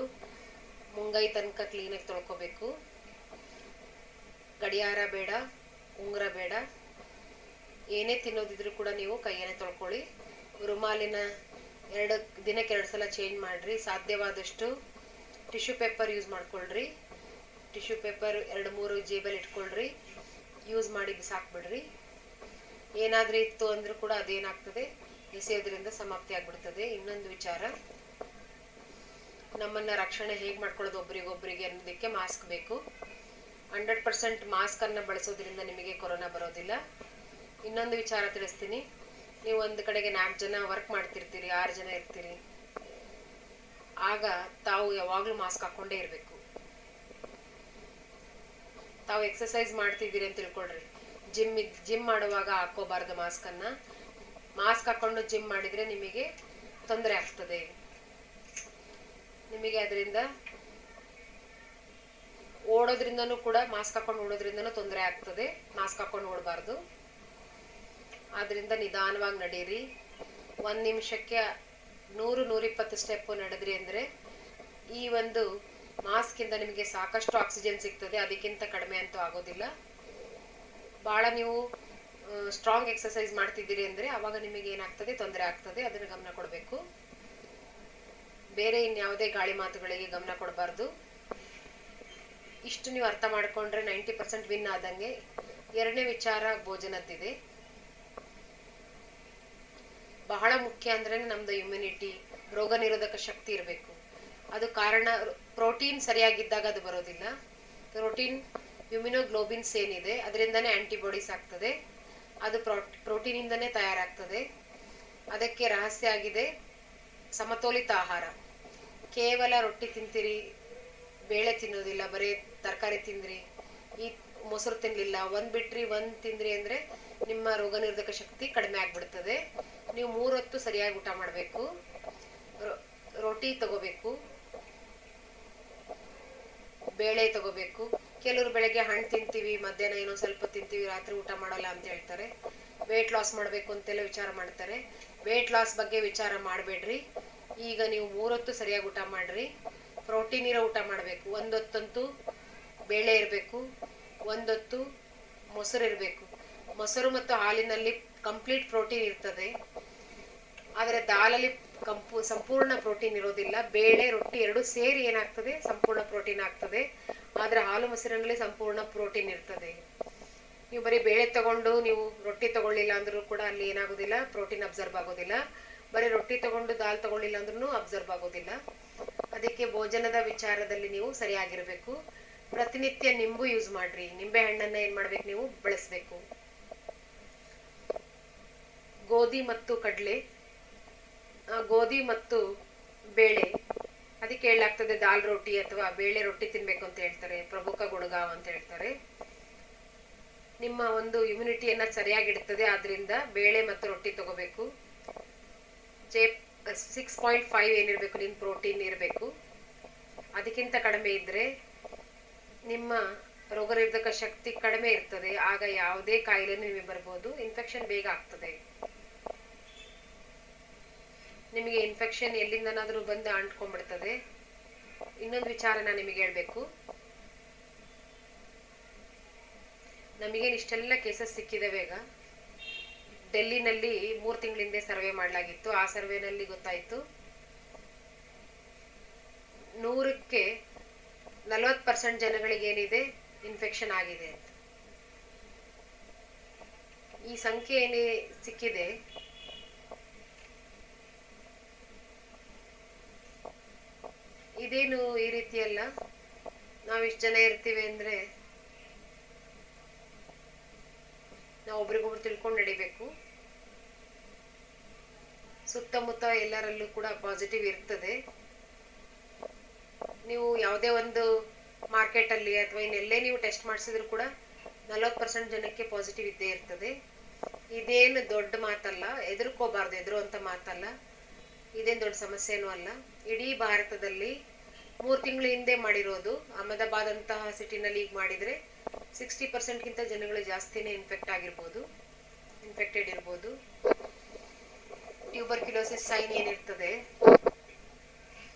ಮುಂಗೈ ತನಕ ಕ್ಲೀನಾಗಿ ತೊಳ್ಕೊಬೇಕು. ಗಡಿಯಾರ ಬೇಡ, ಉಂಗುರ ಬೇಡ, ಏನೇ ತಿನ್ನೋದಿದ್ರು ಕೂಡ ನೀವು ಕೈಯನ್ನೇ ತೊಳ್ಕೊಳ್ಳಿ. ರುಮಾಲಿನ ದಿನಕ್ಕೆ 2 ಸಲ ಚೇಂಜ್ ಮಾಡಿರಿ. ಸಾಧ್ಯವಾದಷ್ಟು ಟಿಶ್ಯೂ ಪೇಪರ್ ಯೂಸ್ ಮಾಡ್ಕೊಳ್ರಿ. ಟಿಶ್ಯೂ ಪೇಪರ್ 2-3 ಜೇಬಲ್ಲಿ ಇಟ್ಕೊಳ್ರಿ, ಯೂಸ್ ಮಾಡಿ ಬಿಸಾಕ್ಬಿಡ್ರಿ. ಏನಾದರೂ ಇತ್ತು ಅಂದರೂ ಕೂಡ ಅದೇನಾಗ್ತದೆ, ಎಸೆಯೋದ್ರಿಂದ ಸಮಾಪ್ತಿ ಆಗ್ಬಿಡ್ತದೆ. ಇನ್ನೊಂದು ವಿಚಾರ, ನಮ್ಮನ್ನು ರಕ್ಷಣೆ ಹೇಗೆ ಮಾಡ್ಕೊಳ್ಳೋದು ಒಬ್ರಿಗೊಬ್ರಿಗೆ ಅನ್ನೋದಕ್ಕೆ ಮಾಸ್ಕ್ ಬೇಕು. 100% ಮಾಸ್ಕನ್ನು ಬಳಸೋದ್ರಿಂದ ನಿಮಗೆ ಕೊರೋನಾ ಬರೋದಿಲ್ಲ. ಇನ್ನೊಂದು ವಿಚಾರ ತಿಳಿಸ್ತೀನಿ. ನೀವು ಒಂದು ಕಡೆಗೆ 4 ಜನ ವರ್ಕ್ ಮಾಡ್ತಿರ್ತೀರಿ, 6 ಜನ ಇರ್ತೀರಿ, ಆಗ ತಾವು ಯಾವಾಗಲೂ ಮಾಸ್ಕ್ ಹಾಕ್ಕೊಂಡೇ ಇರಬೇಕು. ತಾವು ಎಕ್ಸಸೈಸ್ ಮಾಡ್ತಿದ್ದೀರಿ ಅಂತ ತಿಳ್ಕೊಳ್ರಿ, ಜಿಮ್ ಮಾಡುವಾಗ ಹಾಕೋಬಾರ್ದು ಮಾಸ್ಕನ್ನು. ಮಾಸ್ಕ್ ಹಾಕ್ಕೊಂಡು ಜಿಮ್ ಮಾಡಿದರೆ ನಿಮಗೆ ತೊಂದರೆ ಆಗ್ತದೆ. ನಿಮಗೆ ಅದರಿಂದ ಓಡೋದ್ರಿಂದನೂ ಕೂಡ, ಮಾಸ್ಕ್ ಹಾಕೊಂಡು ಓಡೋದ್ರಿಂದನೂ ತೊಂದರೆ ಆಗ್ತದೆ. ಮಾಸ್ಕ್ ಹಾಕೊಂಡು ಓಡಬಾರ್ದು. ಆದ್ದರಿಂದ ನಿಧಾನವಾಗಿ ನಡೀರಿ. 1 ನಿಮಿಷಕ್ಕೆ 100-120 ಸ್ಟೆಪ್ಪು ನಡೆದ್ರಿ ಅಂದರೆ ಈ ಒಂದು ಮಾಸ್ಕಿಂದ ನಿಮಗೆ ಸಾಕಷ್ಟು ಆಕ್ಸಿಜನ್ ಸಿಗ್ತದೆ. ಅದಕ್ಕಿಂತ ಕಡಿಮೆ ಅಂತೂ ಆಗೋದಿಲ್ಲ. ಭಾಳ ನೀವು ಸ್ಟ್ರಾಂಗ್ ಎಕ್ಸಸೈಸ್ ಮಾಡ್ತಿದ್ದೀರಿ ಅಂದರೆ ಆವಾಗ ನಿಮಗೆ ಏನಾಗ್ತದೆ, ತೊಂದರೆ ಆಗ್ತದೆ. ಅದನ್ನು ಗಮನ ಕೊಡಬೇಕು. ಬೇರೆ ಇನ್ಯಾವುದೇ ಗಾಳಿ ಮಾತುಗಳಿಗೆ ಗಮನ ಕೊಡಬಾರ್ದು. ಇಷ್ಟು ನೀವು ಅರ್ಥ ಮಾಡಿಕೊಂಡ್ರೆ 90% ವಿನ್ ಆದಂಗೆ. ಎರಡನೇ ವಿಚಾರ ಭೋಜನದ್ದಿದೆ. ಬಹಳ ಮುಖ್ಯ ಅಂದ್ರೆ ನಮ್ದು ಇಮ್ಯುನಿಟಿ, ರೋಗ ನಿರೋಧಕ ಶಕ್ತಿ ಇರಬೇಕು. ಅದು ಕಾರಣ ಪ್ರೋಟೀನ್ ಸರಿಯಾಗಿದ್ದಾಗ ಅದು ಬರೋದಿಲ್ಲ. ಪ್ರೋಟೀನ್ ಇಮ್ಯುನೋಗ್ಲೋಬಿನ್ಸ್ ಏನಿದೆ ಅದರಿಂದನೇ ಆಂಟಿಬಾಡೀಸ್ ಆಗ್ತದೆ. ಅದು ಪ್ರೋಟೀನಿಂದನೇ ತಯಾರಾಗ್ತದೆ. ಅದಕ್ಕೆ ರಹಸ್ಯ ಆಗಿದೆ ಸಮತೋಲಿತ ಆಹಾರ. ಕೇವಲ ರೊಟ್ಟಿ ತಿಂತೀರಿ, ಬೇಳೆ ತಿನ್ನೋದಿಲ್ಲ, ಬರೀ ತರಕಾರಿ ತಿಂದ್ರಿ, ಈ ಮೊಸರು ತಿನ್ನಲಿಲ್ಲ, ಒಂದು ಬಿಟ್ರಿ ಒಂದು ತಿಂದ್ರಿ ಅಂದರೆ ನಿಮ್ಮ ರೋಗ ನಿರೋಧಕ ಶಕ್ತಿ ಕಡಿಮೆ ಆಗಿಬಿಡ್ತದೆ. ನೀವು 3 ಹೊತ್ತು ಸರಿಯಾಗಿ ಊಟ ಮಾಡಬೇಕು. ರೊಟ್ಟಿ ತಗೋಬೇಕು, ಬೇಳೆ ತಗೋಬೇಕು. ಕೆಲವರು ಬೆಳಗ್ಗೆ ಹಣ್ಣು ತಿಂತೀವಿ, ಮಧ್ಯಾಹ್ನ ಏನೋ ಸ್ವಲ್ಪ ತಿಂತೀವಿ, ರಾತ್ರಿ ಊಟ ಮಾಡಲ್ಲ ಅಂತ ಹೇಳ್ತಾರೆ. ವೇಟ್ ಲಾಸ್ ಮಾಡಬೇಕು ಅಂತೆಲ್ಲ ವಿಚಾರ ಮಾಡ್ತಾರೆ. ವೇಟ್ ಲಾಸ್ ಬಗ್ಗೆ ವಿಚಾರ ಮಾಡಬೇಡ್ರಿ. ಈಗ ನೀವು 3 ಹೊತ್ತು ಸರಿಯಾಗಿ ಊಟ ಮಾಡಿರಿ. ಪ್ರೋಟೀನ್ ಇರೋ ಊಟ ಮಾಡಬೇಕು. 1 ಹೊತ್ತಂತೂ ಬೇಳೆ ಇರಬೇಕು, 1 ಹೊತ್ತು ಮೊಸರು ಇರಬೇಕು. ಮೊಸರು ಮತ್ತು ಹಾಲಿನಲ್ಲಿ ಕಂಪ್ಲೀಟ್ ಪ್ರೋಟೀನ್ ಇರ್ತದೆ, ಆದರೆ ದಾಲಲ್ಲಿ ಸಂಪೂರ್ಣ ಪ್ರೋಟೀನ್ ಇರೋದಿಲ್ಲ. ಬೇಳೆ ರೊಟ್ಟಿ 2 ಸೇರಿ ಏನಾಗ್ತದೆ, ಸಂಪೂರ್ಣ ಪ್ರೋಟೀನ್ ಆಗ್ತದೆ. ಆದರೆ ಹಾಲು ಮೊಸರಿನಲ್ಲಿ ಸಂಪೂರ್ಣ ಪ್ರೋಟೀನ್ ಇರ್ತದೆ. ನೀವು ಬರೀ ಬೇಳೆ ತಗೊಂಡು ನೀವು ರೊಟ್ಟಿ ತಗೊಳ್ಳಿಲ್ಲ ಅಂದ್ರೂ ಕೂಡ ಅಲ್ಲಿ ಏನಾಗೋದಿಲ್ಲ, ಪ್ರೋಟೀನ್ ಅಬ್ಸರ್ವ್ ಆಗೋದಿಲ್ಲ. ಬರೀ ರೊಟ್ಟಿ ತಗೊಂಡು ದಾಲ್ ತಗೊಳ್ಳಿಲ್ಲ ಅಂದ್ರೂ ಅಬ್ಸರ್ವ್ ಆಗೋದಿಲ್ಲ. ಅದಕ್ಕೆ ಭೋಜನದ ವಿಚಾರದಲ್ಲಿ ನೀವು ಸರಿಯಾಗಿರಬೇಕು. ಪ್ರತಿನಿತ್ಯ ನಿಂಬು ಯೂಸ್ ಮಾಡ್ರಿ. ನಿಂಬೆ ಹಣ್ಣನ್ನ ಏನು ಮಾಡ್ಬೇಕು, ನೀವು ಬಳಸಬೇಕು. ಗೋಧಿ ಮತ್ತು ಕಡಲೆ, ಗೋಧಿ ಮತ್ತು ಬೇಳೆ, ಅದಕ್ಕೆ ಹೇಳಲಾಗ್ತದೆ ದಾಲ್ ರೊಟ್ಟಿ ಅಥವಾ ಬೇಳೆ ರೊಟ್ಟಿ ತಿನ್ಬೇಕು ಅಂತ ಹೇಳ್ತಾರೆ. ಪ್ರಮುಖ ಗುಣಗಾವ್ ಅಂತ ಹೇಳ್ತಾರೆ. ನಿಮ್ಮ ಒಂದು ಇಮ್ಯುನಿಟಿಯನ್ನ ಸರಿಯಾಗಿಡ್ತದೆ. ಆದ್ರಿಂದ ಬೇಳೆ ಮತ್ತು ರೊಟ್ಟಿ ತಗೋಬೇಕು. 6.5 ಏನಿರಬೇಕು, ನಿಮ್ಮ ಪ್ರೋಟೀನ್ ಇರಬೇಕು. ಅದಕ್ಕಿಂತ ಕಡಿಮೆ ಇದ್ರೆ ನಿಮ್ಮ ರೋಗ ನಿರೋಧಕ ಶಕ್ತಿ ಕಡಿಮೆ ಇರ್ತದೆ. ಆಗ ಯಾವುದೇ ಕಾಯಿಲೆನೂ ನಿಮಗೆ ಬರ್ಬೋದು. ಇನ್ಫೆಕ್ಷನ್ ಬೇಗ ಆಗ್ತದೆ. ನಿಮಗೆ ಇನ್ಫೆಕ್ಷನ್ ಎಲ್ಲಿಂದನಾದರೂ ಬಂದು ಅಂಟ್ಕೊಂಡ್ಬಿಡ್ತದೆ. ಇನ್ನೊಂದು ವಿಚಾರ ನಾನು ನಿಮಗೆ ಹೇಳಬೇಕು. ನಮಗೇನು ಇಷ್ಟೆಲ್ಲ ಕೇಸಸ್ ಸಿಕ್ಕಿದಾವೆ ಈಗ. ಡೆಲ್ಲಿನಲ್ಲಿ 3 ತಿಂಗಳ ಹಿಂದೆ ಸರ್ವೆ ಮಾಡಲಾಗಿತ್ತು. ಆ ಸರ್ವೆನಲ್ಲಿ ಗೊತ್ತಾಯಿತು 100ಕ್ಕೆ 40% ಜನಗಳಿಗೆ ಏನಿದೆ ಇನ್ಫೆಕ್ಷನ್ ಆಗಿದೆ ಅಂತ. ಈ ಸಂಖ್ಯೆ ಏನೇ ಸಿಕ್ಕಿದೆ ಇದೇನು ಈ ರೀತಿಯಲ್ಲ. ನಾವಿಷ್ಟು ಜನ ಇರ್ತೀವಿ ಅಂದರೆ ನಾವು ಒಬ್ರಿಗೊಬ್ರು ತಿಳ್ಕೊಂಡು ನಡಿಬೇಕು. ಸುತ್ತಮುತ್ತ ಎಲ್ಲರಲ್ಲೂ ಕೂಡ ಪಾಸಿಟಿವ್ ಇರ್ತದೆ. ನೀವು ಯಾವುದೇ ಒಂದು ಮಾರ್ಕೆಟಲ್ಲಿ ಅಥವಾ ಇನ್ನೆಲ್ಲೇ ನೀವು ಟೆಸ್ಟ್ ಮಾಡಿಸಿದ್ರು ಕೂಡ 40% ಜನಕ್ಕೆ ಪಾಸಿಟಿವ್ ಇದ್ದೇ ಇರ್ತದೆ. ಇದೇನು ದೊಡ್ಡ ಮಾತಲ್ಲ, ಹೆದರ್ಕೋಬಾರ್ದು. ಹೆದರುವಂಥ ಮಾತಲ್ಲ, ಇದೇನು ದೊಡ್ಡ ಸಮಸ್ಯೆನೂ ಅಲ್ಲ. ಇಡೀ ಭಾರತದಲ್ಲಿ 3 ತಿಂಗಳ ಹಿಂದೆ ಮಾಡಿರೋದು ಅಹಮದಾಬಾದ್ ಅಂತಹ ಸಿಟಿನಲ್ಲಿ ಈಗ ಮಾಡಿದರೆ 60%ಗಿಂತ ಜನಗಳು ಜಾಸ್ತಿನೇ ಇನ್ಫೆಕ್ಟೆಡ್ ಇರ್ಬೋದು. ಟ್ಯೂಬರ್ಕ್ಯುಲೋಸಿಸ್ ಸೈನ್ ಏನಿರ್ತದೆ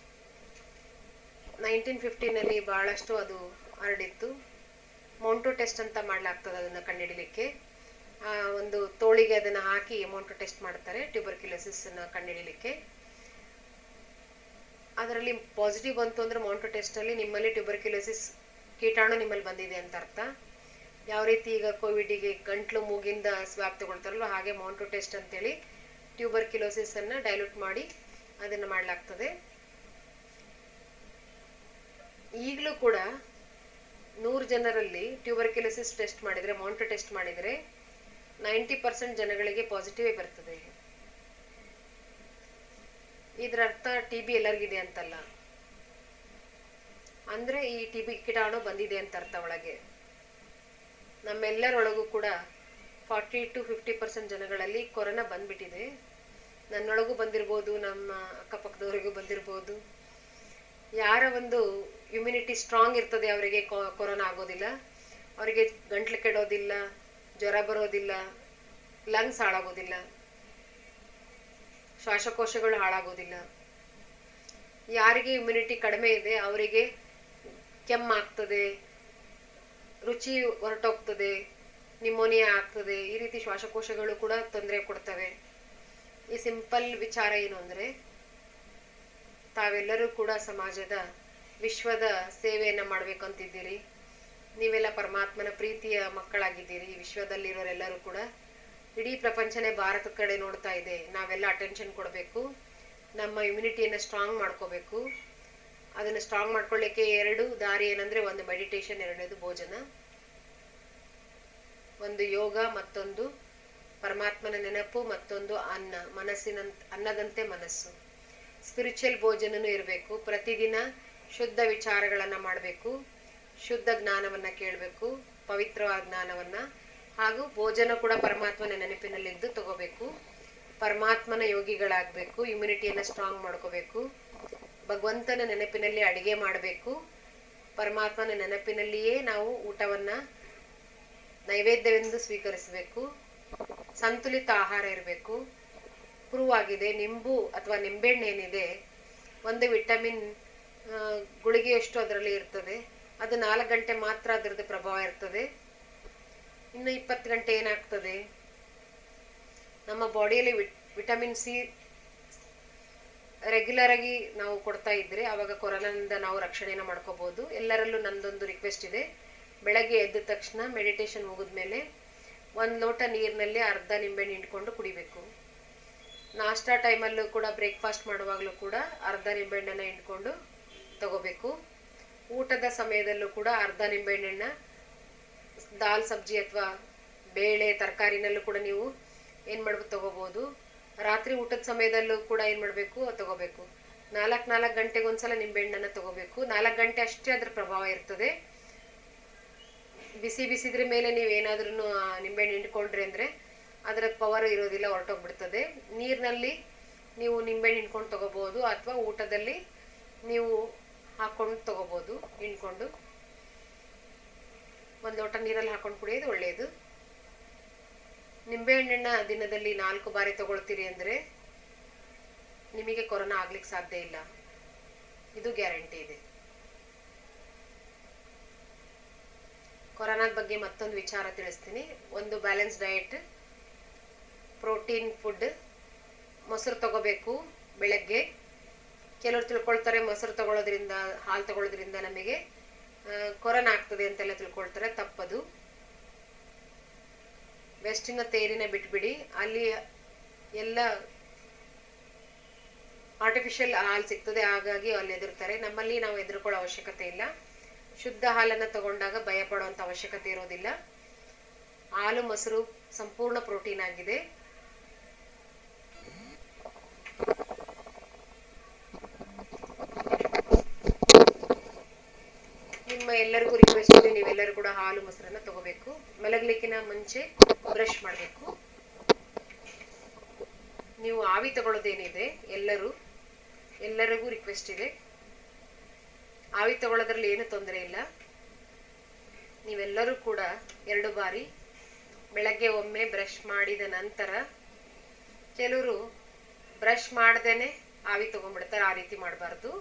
1950ನಲ್ಲಿ ಬಹಳಷ್ಟು ಅದು ಹರಡಿತ್ತು. ಮೌಂಟೋ ಟೆಸ್ಟ್ ಅಂತ ಮಾಡಲಾಗ್ತದೆ. ಅದನ್ನು ಕಂಡುಹಿಡಿಲಿಕ್ಕೆ ಒಂದು ತೋಳಿಗೆ ಅದನ್ನು ಹಾಕಿ ಮೌಂಟೋ ಟೆಸ್ಟ್ ಮಾಡ್ತಾರೆ ಟ್ಯೂಬರ್ಕ್ಯುಲೋಸಿಸ್ನ ಕಂಡುಹಿಡಿಲಿಕ್ಕೆ. ಅದರಲ್ಲಿ ಪಾಸಿಟಿವ್ ಬಂತು ಅಂದರೆ ಮೌಂಟೋ ಟೆಸ್ಟಲ್ಲಿ ನಿಮ್ಮಲ್ಲಿ ಟ್ಯೂಬರ್ಕ್ಯುಲೋಸಿಸ್ ಕೀಟಾಣು ನಿಮ್ಮಲ್ಲಿ ಬಂದಿದೆ ಅಂತ ಅರ್ಥ. ಯಾವ ರೀತಿ ಈಗ ಕೋವಿಡಿಗೆ ಗಂಟ್ಲು ಮೂಗಿಂದ ಸ್ವ್ಯಾಬ್ ತಗೊಳ್ತಾರಲ್ವ, ಹಾಗೆ ಮೌಂಟೋ ಟೆಸ್ಟ್ ಅಂತೇಳಿ ಟ್ಯೂಬರ್ಕ್ಯುಲೋಸಿಸನ್ನು ಡೈಲ್ಯೂಟ್ ಮಾಡಿ ಅದನ್ನು ಮಾಡಲಾಗ್ತದೆ. ಈಗಲೂ ಕೂಡ 100 ಜನರಲ್ಲಿ ಟ್ಯೂಬರ್ಕ್ಯುಲೋಸಿಸ್ ಟೆಸ್ಟ್ ಮಾಡಿದರೆ, ಮೌಂಟೋ ಟೆಸ್ಟ್ ಮಾಡಿದರೆ 90% ಜನಗಳಿಗೆ ಪಾಸಿಟಿವೇ ಬರ್ತದೆ. ಇದರ ಅರ್ಥ TB ಎಲ್ಲರಿಗಿದೆ ಅಂತಲ್ಲ, ಅಂದರೆ ಈ TB ಕೀಟಾಣು ಬಂದಿದೆ ಅಂತ ಅರ್ಥ ಒಳಗೆ. ನಮ್ಮೆಲ್ಲರೊಳಗೂ ಕೂಡ 40 to 50% ಜನಗಳಲ್ಲಿ ಕೊರೋನಾ ಬಂದ್ಬಿಟ್ಟಿದೆ. ನನ್ನೊಳಗೂ ಬಂದಿರ್ಬೋದು, ನಮ್ಮ ಅಕ್ಕಪಕ್ಕದವರಿಗೂ ಬಂದಿರ್ಬೋದು. ಯಾರ ಒಂದು ಇಮ್ಯುನಿಟಿ ಸ್ಟ್ರಾಂಗ್ ಇರ್ತದೆ ಅವರಿಗೆ ಕೊರೋನಾ ಆಗೋದಿಲ್ಲ. ಅವರಿಗೆ ಗಂಟ್ಲು ಕೆಡೋದಿಲ್ಲ, ಜ್ವರ ಬರೋದಿಲ್ಲ, ಲಂಗ್ಸ್ ಹಾಳಾಗೋದಿಲ್ಲ, ಶ್ವಾಸಕೋಶಗಳು ಹಾಳಾಗೋದಿಲ್ಲ. ಯಾರಿಗೆ ಇಮ್ಯುನಿಟಿ ಕಡಿಮೆ ಇದೆ ಅವರಿಗೆ ಕೆಮ್ಮಾಗ್ತದೆ, ರುಚಿ ಹೊರಟೋಗ್ತದೆ, ನಿಮೋನಿಯಾ ಆಗ್ತದೆ. ಈ ರೀತಿ ಶ್ವಾಸಕೋಶಗಳು ಕೂಡ ತೊಂದರೆ ಕೊಡ್ತವೆ. ಈ ಸಿಂಪಲ್ ವಿಚಾರ ಏನು ಅಂದರೆ, ತಾವೆಲ್ಲರೂ ಕೂಡ ಸಮಾಜದ ವಿಶ್ವದ ಸೇವೆಯನ್ನು ಮಾಡಬೇಕಂತಿದ್ದೀರಿ. ನೀವೆಲ್ಲ ಪರಮಾತ್ಮನ ಪ್ರೀತಿಯ ಮಕ್ಕಳಾಗಿದ್ದೀರಿ. ವಿಶ್ವದಲ್ಲಿರೋರೆಲ್ಲರೂ ಕೂಡ, ಇಡೀ ಪ್ರಪಂಚನೇ ಭಾರತದ ಕಡೆ ನೋಡ್ತಾ ಇದೆ. ನಾವೆಲ್ಲ ಅಟೆನ್ಷನ್ ಕೊಡಬೇಕು. ನಮ್ಮ ಇಮ್ಯುನಿಟಿಯನ್ನು ಸ್ಟ್ರಾಂಗ್ ಮಾಡ್ಕೋಬೇಕು. ಅದನ್ನು ಸ್ಟ್ರಾಂಗ್ ಮಾಡ್ಕೊಳ್ಳಿಕ್ಕೆ 2 ದಾರಿ ಏನಂದರೆ, ಒಂದು ಮೆಡಿಟೇಷನ್, 2ನೇದು ಭೋಜನ. ಒಂದು ಯೋಗ, ಮತ್ತೊಂದು ಪರಮಾತ್ಮನ ನೆನಪು, ಮತ್ತೊಂದು ಅನ್ನದಂತೆ ಮನಸ್ಸು. ಸ್ಪಿರಿಚುವಲ್ ಭೋಜನನೂ ಇರಬೇಕು. ಪ್ರತಿದಿನ ಶುದ್ಧ ವಿಚಾರಗಳನ್ನು ಮಾಡಬೇಕು, ಶುದ್ಧ ಜ್ಞಾನವನ್ನು ಕೇಳಬೇಕು, ಪವಿತ್ರವಾದ ಜ್ಞಾನವನ್ನು. ಹಾಗೂ ಭೋಜನ ಕೂಡ ಪರಮಾತ್ಮನ ನೆನಪಿನಲ್ಲಿದ್ದು ತಗೋಬೇಕು. ಪರಮಾತ್ಮನ ಯೋಗಿಗಳಾಗಬೇಕು. ಇಮ್ಯುನಿಟಿಯನ್ನು ಸ್ಟ್ರಾಂಗ್ ಮಾಡ್ಕೋಬೇಕು. ಭಗವಂತನ ನೆನಪಿನಲ್ಲಿ ಅಡಿಗೆ ಮಾಡಬೇಕು. ಪರಮಾತ್ಮನ ನೆನಪಿನಲ್ಲಿಯೇ ನಾವು ಊಟವನ್ನು ನೈವೇದ್ಯವೆಂದು ಸ್ವೀಕರಿಸಬೇಕು. ಸಂತುಲಿತ ಆಹಾರ ಇರಬೇಕು. ಪ್ರೂವ್ ಆಗಿದೆ, ನಿಂಬು ಅಥವಾ ನಿಂಬೆಹಣ್ಣು ಏನಿದೆ, ಒಂದು ವಿಟಮಿನ್ ಗುಳಿಗೆಯಷ್ಟು ಅದರಲ್ಲಿ ಇರ್ತದೆ. ಅದು 4 ಗಂಟೆ ಮಾತ್ರ ಅದರದ್ದು ಪ್ರಭಾವ ಇರ್ತದೆ. ಇನ್ನು 20 ಗಂಟೆ ಏನಾಗ್ತದೆ, ನಮ್ಮ ಬಾಡಿಯಲ್ಲಿ ವಿಟಮಿನ್ ಸಿ ರೆಗ್ಯುಲರ್ ಆಗಿ ನಾವು ಕೊಡ್ತಾ ಇದ್ರೆ ಆವಾಗ ಕೊರೋನಾದಿಂದ ನಾವು ರಕ್ಷಣೆನ ಮಾಡ್ಕೋಬಹುದು. ಎಲ್ಲರಲ್ಲೂ ನಂದೊಂದು ರಿಕ್ವೆಸ್ಟ್ ಇದೆ, ಬೆಳಗ್ಗೆ ಎದ್ದ ತಕ್ಷಣ ಮೆಡಿಟೇಷನ್ ಮುಗಿದ್ಮೇಲೆ 1 ಲೋಟ ನೀರಿನಲ್ಲಿ ಅರ್ಧ ನಿಂಬೆಹಣ್ಣು ಹಿಂಡ್ಕೊಂಡು ಕುಡಿಬೇಕು. ನಾಷ್ಟಾ ಟೈಮಲ್ಲೂ ಕೂಡ, ಬ್ರೇಕ್ಫಾಸ್ಟ್ ಮಾಡುವಾಗಲೂ ಕೂಡ ಅರ್ಧ ನಿಂಬೆಹಣ್ಣನ್ನು ಹಿಂಡ್ಕೊಂಡು ತಗೋಬೇಕು. ಊಟದ ಸಮಯದಲ್ಲೂ ಕೂಡ ಅರ್ಧ ನಿಂಬೆಹಣ್ಣನ್ನು ದಾಲ್ ಸಬ್ಜಿ ಅಥವಾ ಬೇಳೆ ತರಕಾರಿನಲ್ಲೂ ಕೂಡ ನೀವು ಏನು ಮಾಡ್ಬೇಕು ತಗೋಬೋದು. ರಾತ್ರಿ ಊಟದ ಸಮಯದಲ್ಲೂ ಕೂಡ ಏನು ಮಾಡಬೇಕು ತಗೋಬೇಕು. 4 ಗಂಟೆಗೆ ಒಂದ್ಸಲ ನಿಂಬೆಹಣ್ಣನ್ನು ತಗೋಬೇಕು. 4 ಗಂಟೆ ಅಷ್ಟೇ ಅದ್ರ ಪ್ರಭಾವ ಇರ್ತದೆ. ಬಿಸಿದ್ರ ಮೇಲೆ ನೀವೇನಾದ್ರೂ ನಿಂಬೆಹಣ್ಣು ಹಿಂಡ್ಕೊಂಡ್ರಿ ಅಂದರೆ ಅದರ ಪವರ್ ಇರೋದಿಲ್ಲ, ಹೊರಟೋಗ್ಬಿಡ್ತದೆ. ನೀರಿನಲ್ಲಿ ನೀವು ನಿಂಬೆಹಣ್ಣು ಹಿಂಡ್ಕೊಂಡು ತಗೋಬೋದು, ಅಥವಾ ಊಟದಲ್ಲಿ ನೀವು ಹಾಕ್ಕೊಂಡು ತಗೋಬೋದು. ಹಿಂಡ್ಕೊಂಡು 1 ಲೋಟ ನೀರಲ್ಲಿ ಹಾಕೊಂಡು ಕುಡಿಯೋದು ಒಳ್ಳೆಯದು. ನಿಂಬೆಹಣ್ಣನ್ನು ದಿನದಲ್ಲಿ 4 ಬಾರಿ ತಗೊಳ್ತೀರಿ ಅಂದರೆ ನಿಮಗೆ ಕೊರೋನಾ ಆಗ್ಲಿಕ್ಕೆ ಸಾಧ್ಯ ಇಲ್ಲ, ಇದು ಗ್ಯಾರಂಟಿ ಇದೆ. ಕೊರೋನಾದ ಬಗ್ಗೆ ಮತ್ತೊಂದು ವಿಚಾರ ತಿಳಿಸ್ತೀನಿ. ಒಂದು ಬ್ಯಾಲೆನ್ಸ್ ಡಯಟ್, ಪ್ರೋಟೀನ್ ಫುಡ್, ಮೊಸರು ತಗೋಬೇಕು ಬೆಳಗ್ಗೆ. ಕೆಲವರು ತಿಳ್ಕೊಳ್ತಾರೆ ಮೊಸರು ತಗೊಳ್ಳೋದ್ರಿಂದ, ಹಾಲು ತಗೊಳ್ಳೋದ್ರಿಂದ ನಮಗೆ ಕೊರೋನಾ ಆಗ್ತದೆ ಅಂತೆಲ್ಲ ತಿಳ್ಕೊಳ್ತಾರೆ. ತಪ್ಪದು. ವೆಸ್ಟಿನ ತೇರಿನ ಬಿಟ್ಬಿಡಿ. ಅಲ್ಲಿ ಎಲ್ಲ ಆರ್ಟಿಫಿಷಿಯಲ್ ಹಾಲು ಸಿಗ್ತದೆ, ಹಾಗಾಗಿ ಅಲ್ಲಿ ಹೆದರ್ತಾರೆ. ನಮ್ಮಲ್ಲಿ ನಾವು ಹೆದರ್ಕೊಳ್ಳೋ ಅವಶ್ಯಕತೆ ಇಲ್ಲ. ಶುದ್ಧ ಹಾಲನ್ನು ತಗೊಂಡಾಗ ಭಯ ಪಡುವಂಥ ಅವಶ್ಯಕತೆ ಇರೋದಿಲ್ಲ. ಹಾಲು ಮೊಸರು ಸಂಪೂರ್ಣ ಪ್ರೋಟೀನ್ ಆಗಿದೆ. ನಿಮ್ಮ ಎಲ್ಲರಿಗೂ ರಿಕ್ವೆಸ್ಟ್ ಇದೆ, ನೀವೆಲ್ಲರೂ ಕೂಡ ಹಾಲು ಮೊಸರನ್ನ ತಗೋಬೇಕು. ಮಲಗಲಿಕ್ಕಿನ ಮುಂಚೆ ಬ್ರಷ್ ಮಾಡಬೇಕು. ನೀವು ಆವಿ ತಗೊಳ್ಳೋದೇನಿದೆ ಎಲ್ಲರಿಗೂ ರಿಕ್ವೆಸ್ಟ್ ಇದೆ. ಆವಿ ತಗೊಳ್ಳೋದ್ರಲ್ಲಿ ಏನು ತೊಂದರೆ ಇಲ್ಲ. ನೀವೆಲ್ಲರೂ ಕೂಡ 2 ಬಾರಿ ಬೆಳಗ್ಗೆ ಒಮ್ಮೆ ಬ್ರಷ್ ಮಾಡಿದ ನಂತರ, ಕೆಲವರು ಬ್ರಷ್ ಮಾಡ್ದೇನೆ ಆವಿ ತಗೊಂಡ್ಬಿಡ್ತಾರೆ. ಆ ರೀತಿ ಮಾಡಬಾರ್ದು.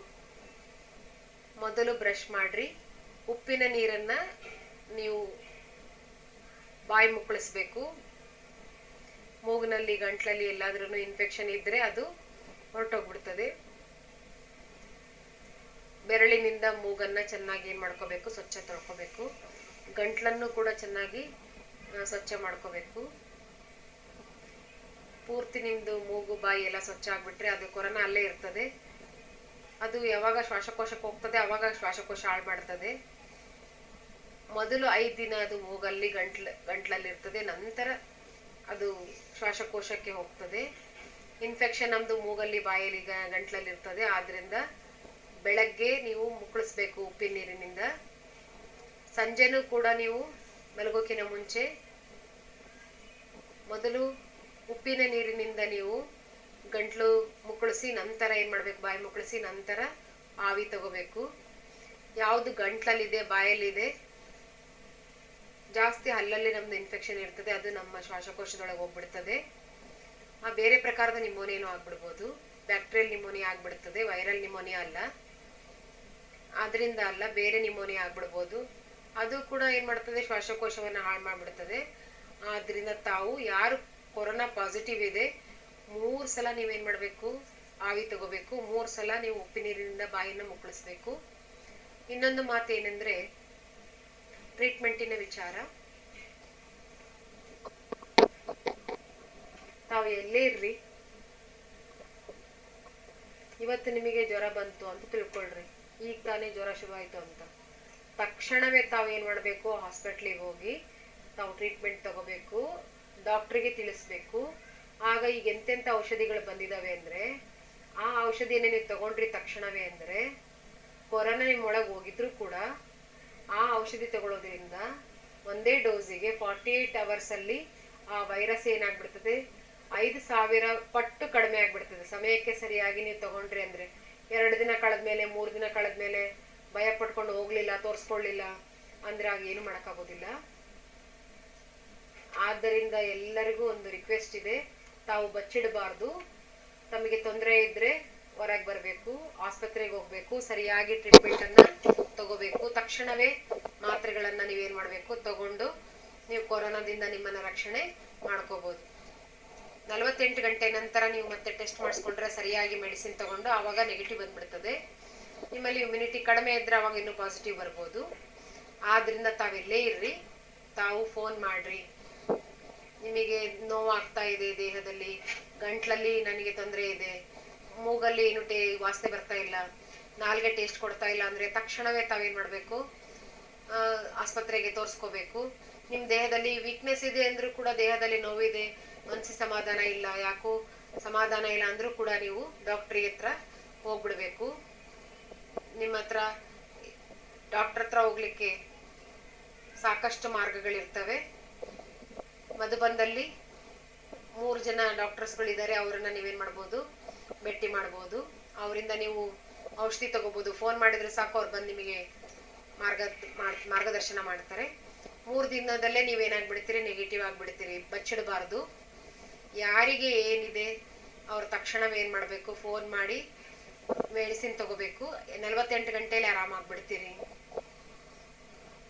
ಮೊದಲು ಬ್ರಷ್ ಮಾಡ್ರಿ. ಉಪ್ಪಿನ ನೀರನ್ನ ನೀವು ಬಾಯಿ ಮುಕ್ಕಳಿಸ್ಬೇಕು. ಮೂಗಿನಲ್ಲಿ ಗಂಟ್ಲಲ್ಲಿ ಎಲ್ಲಾದ್ರೂ ಇನ್ಫೆಕ್ಷನ್ ಇದ್ರೆ ಅದು ಹೊರಟೋಗ್ಬಿಡ್ತದೆ. ಬೆರಳಿನಿಂದ ಮೂಗನ್ನ ಚೆನ್ನಾಗಿ ಏನ್ ಮಾಡ್ಕೋಬೇಕು, ಸ್ವಚ್ಛ ತೊಳ್ಕೋಬೇಕು. ಗಂಟ್ಲನ್ನು ಕೂಡ ಚೆನ್ನಾಗಿ ಸ್ವಚ್ಛ ಮಾಡ್ಕೋಬೇಕು. ಪೂರ್ತಿ ನಿಮ್ದು ಮೂಗು ಬಾಯಿ ಎಲ್ಲ ಸ್ವಚ್ಛ ಆಗ್ಬಿಟ್ರೆ ಅದು ಕೊರೋನಾ ಅಲ್ಲೇ ಇರ್ತದೆ. ಅದು ಯಾವಾಗ ಶ್ವಾಸಕೋಶಕ್ಕೆ ಹೋಗ್ತದೆ ಅವಾಗ ಶ್ವಾಸಕೋಶ ಹಾಳು ಮಾಡ್ತದೆ. ಮೊದಲು 5 ದಿನ ಅದು ಮೂಗಲ್ಲಿ ಗಂಟ್ಲಲ್ಲಿ ಇರ್ತದೆ, ನಂತರ ಅದು ಶ್ವಾಸಕೋಶಕ್ಕೆ ಹೋಗ್ತದೆ. ಇನ್ಫೆಕ್ಷನ್ ನಮ್ದು ಮೂಗಲ್ಲಿ ಬಾಯಲ್ಲಿ ಗಂಟ್ಲಲ್ಲಿ ಇರ್ತದೆ. ಆದ್ರಿಂದ ಬೆಳಗ್ಗೆ ನೀವು ಮುಕ್ಕಳಿಸ್ಬೇಕು ಉಪ್ಪಿನ ನೀರಿನಿಂದ. ಸಂಜೆನೂ ಕೂಡ ನೀವು ಮಲಗೋಕಿನ ಮುಂಚೆ ಮೊದಲು ಉಪ್ಪಿನ ನೀರಿನಿಂದ ನೀವು ಗಂಟ್ಲು ಮುಕ್ಕಳಿಸಿ ನಂತರ ಏನ್ ಮಾಡ್ಬೇಕು, ಬಾಯಿ ಮುಕ್ಕಳಿಸಿ ನಂತರ ಆವಿ ತಗೋಬೇಕು. ಯಾವುದು ಗಂಟ್ಲಲ್ಲಿದೆ, ಬಾಯಲ್ಲಿದೆ, ಜಾಸ್ತಿ ಹಲ್ಲಲ್ಲಿ ನಮ್ದು ಇನ್ಫೆಕ್ಷನ್ ಇರ್ತದೆ, ಅದು ನಮ್ಮ ಶ್ವಾಸಕೋಶದೊಳಗೆ ಹೋಗ್ಬಿಡ್ತದೆ. ಆ ಬೇರೆ ಪ್ರಕಾರದ ನಿಮೋನಿಯಾನು ಆಗ್ಬಿಡ್ಬೋದು. ಬ್ಯಾಕ್ಟೀರಿಯಲ್ ನಿಮೋನಿಯಾ ಆಗ್ಬಿಡ್ತದೆ, ವೈರಲ್ ನಿಮೋನಿಯಾ ಅಲ್ಲ. ಆದ್ರಿಂದ ಅಲ್ಲ, ಬೇರೆ ನಿಮೋನಿಯಾ ಆಗ್ಬಿಡ್ಬೋದು. ಅದು ಕೂಡ ಏನ್ ಮಾಡ್ತದೆ, ಶ್ವಾಸಕೋಶವನ್ನ ಹಾಳು ಮಾಡ್ಬಿಡ್ತದೆ. ಆದ್ರಿಂದ ತಾವು ಯಾರು ಕೊರೋನಾ ಪಾಸಿಟಿವ್ ಇದೆ 3 ಸಲ ನೀವೇನ್ ಮಾಡ್ಬೇಕು, ಆವಿ ತಗೋಬೇಕು. 3 ಸಲ ನೀವು ಉಪ್ಪಿನ ನೀರಿನಿಂದ ಬಾಯಿನ ಮುಕ್ಕಳಿಸ್ಬೇಕು. ಇನ್ನೊಂದು ಮಾತು ಏನಂದ್ರೆ, ಟ್ರೀಟ್ಮೆಂಟಿನ ವಿಚಾರ. ತಾವು ಎಲ್ಲೇ ಇರ್ರಿ, ಇವತ್ತು ನಿಮಗೆ ಜ್ವರ ಬಂತು ಅಂತ ತಿಳ್ಕೊಳ್ರಿ. ಈಗ ತಾನೇ ಜ್ವರ ಶುರುವಾಯ್ತು ಅಂತ ತಕ್ಷಣವೇ ತಾವು ಏನ್ ಮಾಡ್ಬೇಕು, ಹಾಸ್ಪಿಟ್ಲಿಗೆ ಹೋಗಿ ತಾವು ಟ್ರೀಟ್ಮೆಂಟ್ ತಗೋಬೇಕು. ಡಾಕ್ಟ್ರಿಗೆ ತಿಳಿಸ್ಬೇಕು. ಆಗ ಈಗ ಎಂತೆಂತ ಔಷಧಿಗಳು ಬಂದಿದಾವೆ ಅಂದ್ರೆ, ಆ ಔಷಧಿಯನ್ನ ನೀವು ತಗೊಂಡ್ರಿ ತಕ್ಷಣವೇ ಅಂದ್ರೆ, ಕೊರೋನಾ ನಿಮ್ಮೊಳಗೆ ಹೋಗಿದ್ರು ಕೂಡ ಆ ಔಷಧಿ ತಗೊಳ್ಳೋದ್ರಿಂದ ಒಂದೇ ಡೋಸಿಗೆ 48 ಅವರ್ಸ್ ಅಲ್ಲಿ ಆ ವೈರಸ್ ಏನಾಗ್ಬಿಡ್ತದೆ, 5000 ಪಟ್ಟು ಕಡಿಮೆ ಆಗ್ಬಿಡ್ತದೆ. ಸಮಯಕ್ಕೆ ಸರಿಯಾಗಿ ನೀವು ತಗೊಂಡ್ರಿ ಅಂದ್ರೆ. 2 ದಿನ ಕಳೆದ್ಮೇಲೆ, 3 ದಿನ ಕಳೆದ್ಮೇಲೆ ಭಯ ಪಟ್ಕೊಂಡು ಹೋಗ್ಲಿಲ್ಲ, ತೋರ್ಸ್ಕೊಳ್ಳಿಲ್ಲ ಅಂದ್ರೆ ಆಗ ಏನು ಮಾಡಕ್ಕಾಗೋದಿಲ್ಲ. ಆದ್ದರಿಂದ ಎಲ್ಲರಿಗೂ ಒಂದು ರಿಕ್ವೆಸ್ಟ್ ಇದೆ, ತಾವು ಬಚ್ಚಿಡಬಾರ್ದು. ತಮಗೆ ತೊಂದರೆ ಇದ್ರೆ ಹೊರಗೆ ಬರಬೇಕು, ಆಸ್ಪತ್ರೆಗೆ ಹೋಗ್ಬೇಕು, ಸರಿಯಾಗಿ ಟ್ರೀಟ್ಮೆಂಟ್ ಅನ್ನ ತಗೋಬೇಕು. ತಕ್ಷಣವೇ ಮಾತ್ರೆಗಳನ್ನ ನೀವೇನ್ ಮಾಡ್ಬೇಕು, ತಗೊಂಡು ನೀವು ಕೊರೋನಾದಿಂದ ನಿಮ್ಮನ್ನ ರಕ್ಷಣೆ ಮಾಡ್ಕೋಬಹುದು. 48 ಗಂಟೆ ನಂತರ ನೀವು ಮತ್ತೆ ಟೆಸ್ಟ್ ಮಾಡಿಸ್ಕೊಂಡ್ರೆ, ಸರಿಯಾಗಿ ಮೆಡಿಸಿನ್ ತಗೊಂಡು ಆವಾಗ ನೆಗೆಟಿವ್ ಬಂದ್ಬಿಡ್ತದೆ. ನಿಮ್ಮಲ್ಲಿ ಇಮ್ಯುನಿಟಿ ಕಡಿಮೆ ಇದ್ರೆ ಅವಾಗ ಇನ್ನೂ ಪಾಸಿಟಿವ್ ಬರ್ಬೋದು. ಆದ್ರಿಂದ ತಾವೆಲ್ಲೇ ಇರ್ರಿ, ತಾವು ಫೋನ್ ಮಾಡ್ರಿ. ನಿಮಗೆ ನೋವಾಗ್ತಾ ಇದೆ ದೇಹದಲ್ಲಿ, ಗಂಟ್ಲಲ್ಲಿ ನನಗೆ ತೊಂದರೆ ಇದೆ, ಮೂಗಲ್ಲಿ ಏನು ವಾಸನೆ ಬರ್ತಾ ಇಲ್ಲ, ನಾಲ್ಗೆ ಟೇಸ್ಟ್ ಕೊಡ್ತಾ ಇಲ್ಲ ಅಂದ್ರೆ ತಕ್ಷಣವೇ ತಾವೇನ್ ಮಾಡ್ಬೇಕು, ಆಸ್ಪತ್ರೆಗೆ ತೋರಿಸ್ಕೋಬೇಕು. ನಿಮ್ ದೇಹದಲ್ಲಿ ವೀಕ್ನೆಸ್ ಇದೆ ಅಂದ್ರೂ ಕೂಡ, ದೇಹದಲ್ಲಿ ನೋವಿದೆ, ಮನಸ್ಸಿಗೆ ಸಮಾಧಾನ ಇಲ್ಲ, ಯಾಕೋ ಸಮಾಧಾನ ಇಲ್ಲ ಅಂದ್ರೂ ಕೂಡ ನೀವು ಡಾಕ್ಟ್ರಿಗೆ ಹತ್ರ ಹೋಗ್ಬಿಡ್ಬೇಕು. ನಿಮ್ಮ ಹತ್ರ ಡಾಕ್ಟರ್ ಹತ್ರ ಹೋಗ್ಲಿಕ್ಕೆ ಸಾಕಷ್ಟು ಮಾರ್ಗಗಳಿರ್ತವೆ. ಮಧುಬಂದಲ್ಲಿ 3 ಜನ ಡಾಕ್ಟರ್ಸ್ಗಳಿದ್ದಾರೆ. ಅವರನ್ನ ನೀವೇನ್ ಮಾಡ್ಬೋದು, ಭೇಟಿ ಮಾಡ್ಬೋದು. ಅವರಿಂದ ನೀವು ಔಷಧಿ ತಗೋಬಹುದು. ಫೋನ್ ಮಾಡಿದ್ರೆ ಸಾಕು, ಅವ್ರು ಬಂದು ನಿಮಗೆ ಮಾರ್ಗದರ್ಶನ ಮಾಡ್ತಾರೆ. 3 ದಿನದಲ್ಲೇ ನೀವೇನಾಗ್ಬಿಡ್ತೀರಿ, ನೆಗೆಟಿವ್ ಆಗ್ಬಿಡ್ತೀರಿ. ಬಚ್ಚಿಡಬಾರ್ದು. ಯಾರಿಗೆ ಏನಿದೆ ಅವ್ರು ತಕ್ಷಣವೇ ಏನ್ ಮಾಡ್ಬೇಕು, ಫೋನ್ ಮಾಡಿ ಮೆಡಿಸಿನ್ ತಗೋಬೇಕು. 48 ಗಂಟೆಯಲ್ಲಿ ಆರಾಮಾಗ್ಬಿಡ್ತೀರಿ.